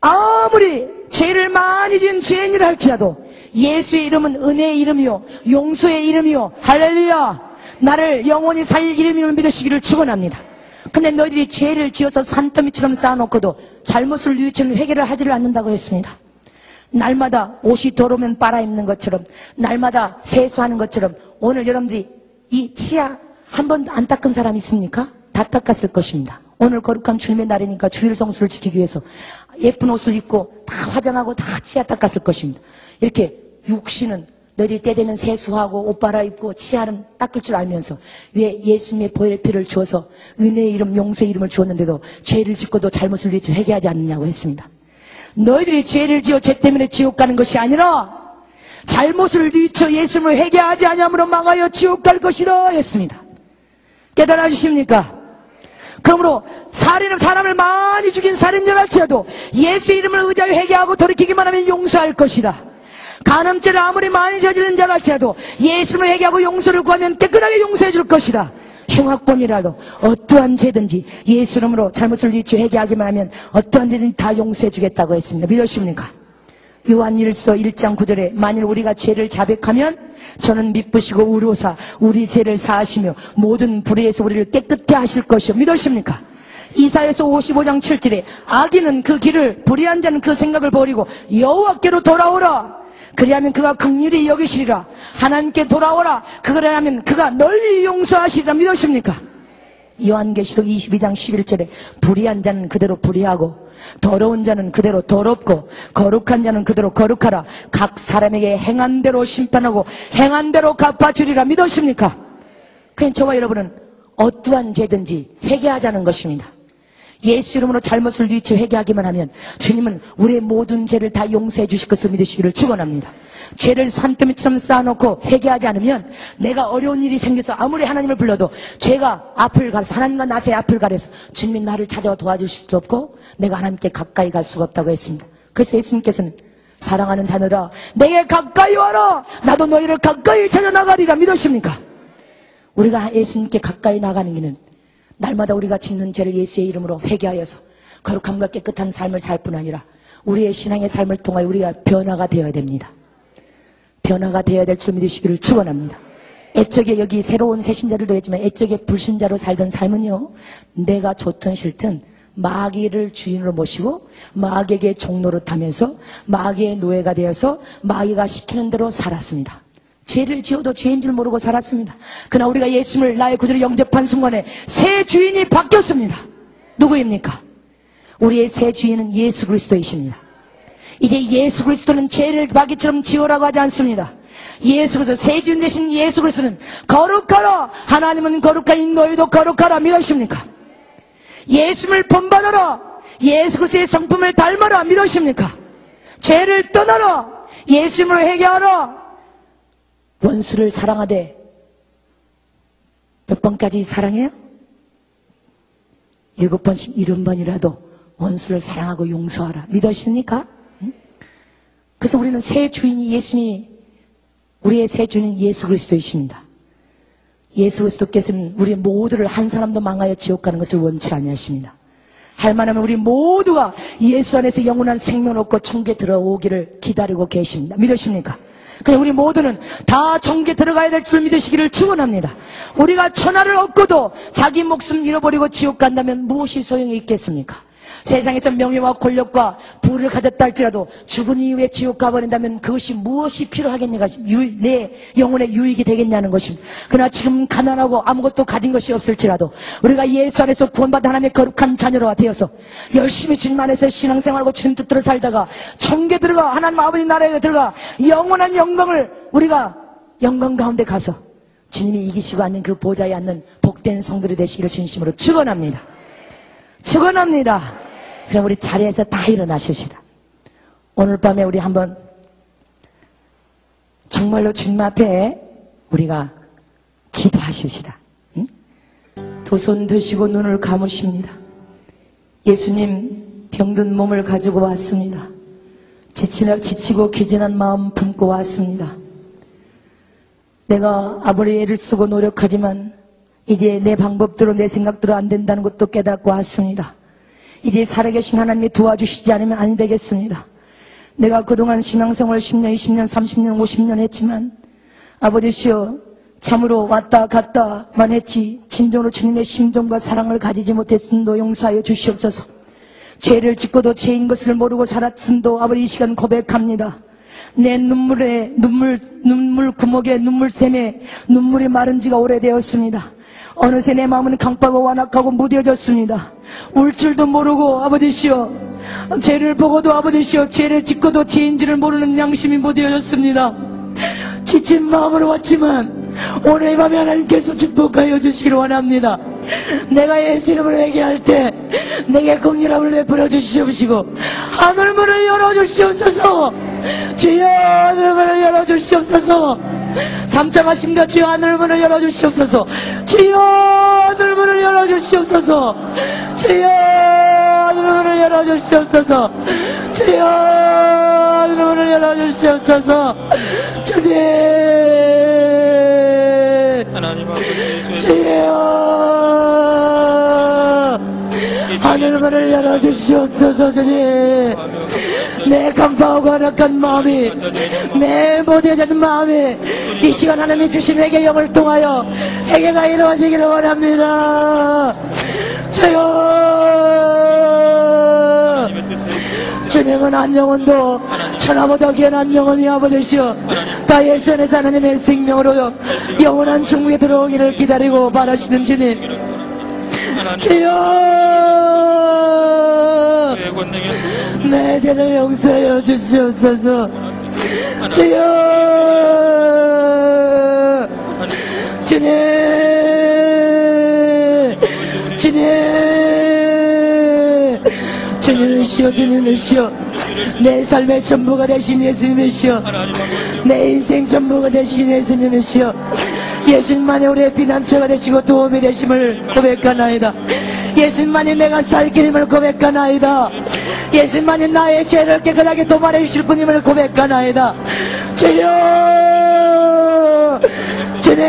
아무리 죄를 많이 지은 죄인이라 할지라도 예수의 이름은 은혜의 이름이요 용서의 이름이요 할렐루야, 나를 영원히 살릴 이름임을 믿으시기를 축원합니다. 근데 너희들이 죄를 지어서 산더미처럼 쌓아놓고도 잘못을 뉘우치는 회개를 하지를 않는다고 했습니다. 날마다 옷이 더러우면 빨아입는 것처럼, 날마다 세수하는 것처럼 오늘 여러분들이 이 치아 한 번도 안 닦은 사람 있습니까? 다 닦았을 것입니다. 오늘 거룩한 주님의 날이니까 주일 성수를 지키기 위해서 예쁜 옷을 입고 다 화장하고 다 치아 닦았을 것입니다. 이렇게 육신은 너희들이 때 되면 세수하고 옷 갈아입고 치아는 닦을 줄 알면서 왜 예수님의 보혈의 피를 주어서 은혜의 이름, 용서의 이름을 주었는데도 죄를 짓고도 잘못을 위해 회개하지 않느냐고 했습니다. 너희들이 죄를 지어 죄 때문에 지옥 가는 것이 아니라 잘못을 뉘쳐 예수님을 회개하지 아니함으로 망하여 지옥 갈 것이다 했습니다. 깨달아 주십니까? 그러므로 사람을 많이 죽인 살인자라 할지라도 예수 이름을 의지하여 회개하고 돌이키기만 하면 용서할 것이다. 간음죄를 아무리 많이 저지른 자라 할지라도 예수를 회개하고 용서를 구하면 깨끗하게 용서해 줄 것이다. 흉악범이라도 어떠한 죄든지 예수 이름으로 잘못을 뉘쳐 회개하기만 하면 어떠한 죄든지 다 용서해 주겠다고 했습니다. 믿으십니까? 요한일서 1장 9절에 만일 우리가 죄를 자백하면 저는 미쁘시고 의로사 우리 죄를 사하시며 모든 불의에서 우리를 깨끗게 하실 것이요. 믿으십니까? 이사야서 55장 7절에 악인은 그 길을, 불의한 자는 그 생각을 버리고 여호와께로 돌아오라. 그리하면 그가 긍휼히 여기시리라. 하나님께 돌아오라. 그러하면 그가 널리 용서하시리라. 믿으십니까? 요한계시록 22장 11절에 불의한 자는 그대로 불의하고 더러운 자는 그대로 더럽고 거룩한 자는 그대로 거룩하라. 각 사람에게 행한 대로 심판하고 행한 대로 갚아주리라. 믿으십니까? 그냥 저와 여러분은 어떠한 죄든지 회개하자는 것입니다. 예수 이름으로 잘못을 뉘쳐 회개하기만 하면 주님은 우리의 모든 죄를 다 용서해 주실 것을 믿으시기를 축원합니다. 죄를 산더미처럼 쌓아놓고 회개하지 않으면 내가 어려운 일이 생겨서 아무리 하나님을 불러도 죄가 앞을 가서 하나님과 나의 앞을 가려서 주님이 나를 찾아와 도와주실 수도 없고 내가 하나님께 가까이 갈 수가 없다고 했습니다. 그래서 예수님께서는 사랑하는 자들아 내게 가까이 와라. 나도 너희를 가까이 찾아나가리라. 믿으십니까? 우리가 예수님께 가까이 나가는 길은 날마다 우리가 짓는 죄를 예수의 이름으로 회개하여서 거룩함과 깨끗한 삶을 살 뿐 아니라 우리의 신앙의 삶을 통하여 우리가 변화가 되어야 됩니다. 변화가 되어야 될 줄 믿으시기를 축원합니다. 애적에 여기 새로운 새신자들도 했지만 애적에 불신자로 살던 삶은요, 내가 좋든 싫든 마귀를 주인으로 모시고 마귀에게 종노릇하면서 마귀의 노예가 되어서 마귀가 시키는 대로 살았습니다. 죄를 지어도 죄인 줄 모르고 살았습니다. 그러나 우리가 예수님을 나의 구주로 영접한 순간에 새 주인이 바뀌었습니다. 누구입니까? 우리의 새 주인은 예수 그리스도이십니다. 이제 예수 그리스도는 죄를 마귀처럼 지으라고 하지 않습니다. 예수 그리스도, 새 주인 되신 예수 그리스도는 거룩하라. 하나님은 거룩하니 너희도 거룩하라. 믿으십니까? 예수를 본받아라. 예수 그리스도의 성품을 닮아라. 믿으십니까? 죄를 떠나라. 예수님으로 회개하라. 원수를 사랑하되 몇 번까지 사랑해요? 7번씩 70번이라도 원수를 사랑하고 용서하라. 믿으십니까? 그래서 우리는 새 주인이 예수님이, 우리의 새 주인은 예수 그리스도이십니다. 예수 그리스도께서는 우리 모두를 한 사람도 망하여 지옥 가는 것을 원치 아니하십니다. 할만하면 우리 모두가 예수 안에서 영원한 생명을 얻고 천국에 들어오기를 기다리고 계십니다. 믿으십니까? 그래서 우리 모두는 다 천국에 들어가야 될 줄 믿으시기를 축원합니다. 우리가 천하를 얻고도 자기 목숨 잃어버리고 지옥 간다면 무엇이 소용이 있겠습니까? 세상에서 명예와 권력과 부를 가졌다 할지라도 죽은 이후에 지옥 가버린다면 그것이 무엇이 필요하겠냐가 내 영혼의 유익이 되겠냐는 것입니다. 그러나 지금 가난하고 아무것도 가진 것이 없을지라도 우리가 예수 안에서 구원받은 하나님의 거룩한 자녀가 되어서 열심히 주님 안에서 신앙생활하고 주님 뜻대로 살다가 천국에 들어가 하나님 아버지 나라에 들어가 영원한 영광을 우리가 영광 가운데 가서 주님이 이기시고 앉는 그 보좌에 앉는 복된 성들이 되시기를 진심으로 축원합니다. 축원합니다. 그럼 우리 자리에서 다 일어나십시다. 오늘 밤에 우리 한번 정말로 주님 앞에 우리가 기도하십시다. 응? 두 손 드시고 눈을 감으십니다. 예수님 병든 몸을 가지고 왔습니다. 지치고 기진한 마음 품고 왔습니다. 내가 아무리 애를 쓰고 노력하지만 이제 내 방법대로 내 생각대로 안 된다는 것도 깨닫고 왔습니다. 이제 살아계신 하나님이 도와주시지 않으면 안 되겠습니다. 내가 그동안 신앙생활 10년, 20년, 30년, 50년 했지만 아버지시여 참으로 왔다 갔다만 했지 진정으로 주님의 심정과 사랑을 가지지 못했음도 용서하여 주시옵소서. 죄를 짓고도 죄인 것을 모르고 살았음도 아버지 이 시간 고백합니다. 내 눈물 구멍에 눈물샘에 눈물이 마른 지가 오래되었습니다. 어느새 내 마음은 강박하고 완악하고 무뎌졌습니다. 울 줄도 모르고 아버지시여 죄를 보고도 아버지시여 죄를 짓고도 죄인지를 모르는 양심이 무뎌졌습니다. 지친 마음으로 왔지만 오늘 이 밤에 하나님께서 축복하여 주시기를 원합니다. 내가 예수 이름으로 회개할 때 내게 긍휼함을 베풀어 주시옵시고 하늘문을 열어주시옵소서. 주여 하늘문을 열어주시옵소서. 삼창하십니다. 주여 하늘문을 열어주시옵소서. 주여 하늘문을 열어주시옵소서. 주여 하늘문을 열어주시옵소서. 주여 하늘문을 열어주시옵소서. 주님 하나님 아버지 주여 하늘문을 열어주시옵소서. 주님 내 간파하고 완악한 마음이 내 못해진 마음이 이 시간 하나님이 주신 회개 영을 통하여 회개가 이루어지기를 원합니다. 주여 주님은 한 영혼도 천하보다 귀한 영혼이 아버지시여 다 예수 안에서 하나님의 생명으로 영원한 천국에 들어오기를 기다리고 바라시는 주님 주여 내 죄를 용서하여 주시옵소서. 주여 주님 주님이시여 주님이시여 내 삶의 전부가 되신 예수님이시여 내 인생 전부가 되신 예수님이시여 예수님만이 우리의 피난처가 되시고 도움이 되심을 고백하나이다. 예수님만이 내가 살 길임을 고백하나이다. 예수님만이 나의 죄를 깨끗하게 도말해 주실 분임을 고백하나이다. 주여 주님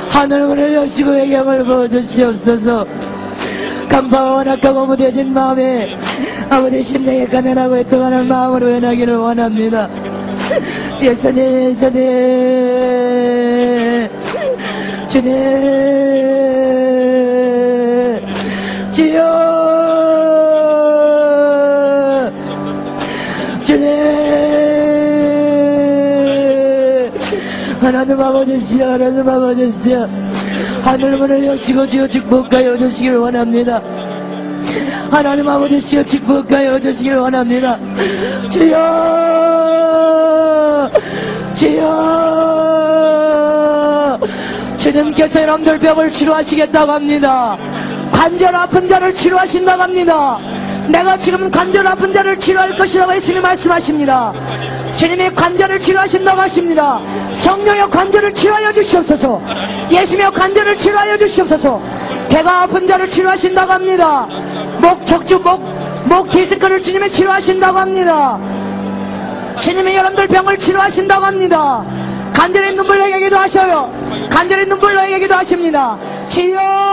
하늘문을 여시고 회개함을 부어주시옵소서. 간파와 완악하고 무뎌진 마음에 아버지 심령에 가난하고 애통하는 마음으로 변하기를 원합니다. 예수님 주님 주여 주님 하나님 아버지시여 하나님 아버지시여 하늘문을 여시고 주여 축복하여 주시기를 원합니다. 하나님 아버지시여 축복하여 주시기를 원합니다. 주여 주여 주님께서 여러분들 병을 치료하시겠다고 합니다. 관절 아픈 자를 치료하신다고 합니다. 내가 지금 관절 아픈 자를 치료할 것이라고 예수님이 말씀하십니다. 주님이 관절을 치료하신다고 하십니다. 성령의 관절을 치료하여 주시옵소서. 예수님의 관절을 치료하여 주시옵소서. 배가 아픈 자를 치료하신다고 합니다. 목 척추 목 디스크를 주님이 치료하신다고 합니다. 주님이 여러분들 병을 치료하신다고 합니다. 간절히 눈물 나게 기도하셔요. 간절히 눈물 나게 기도하십니다. 주여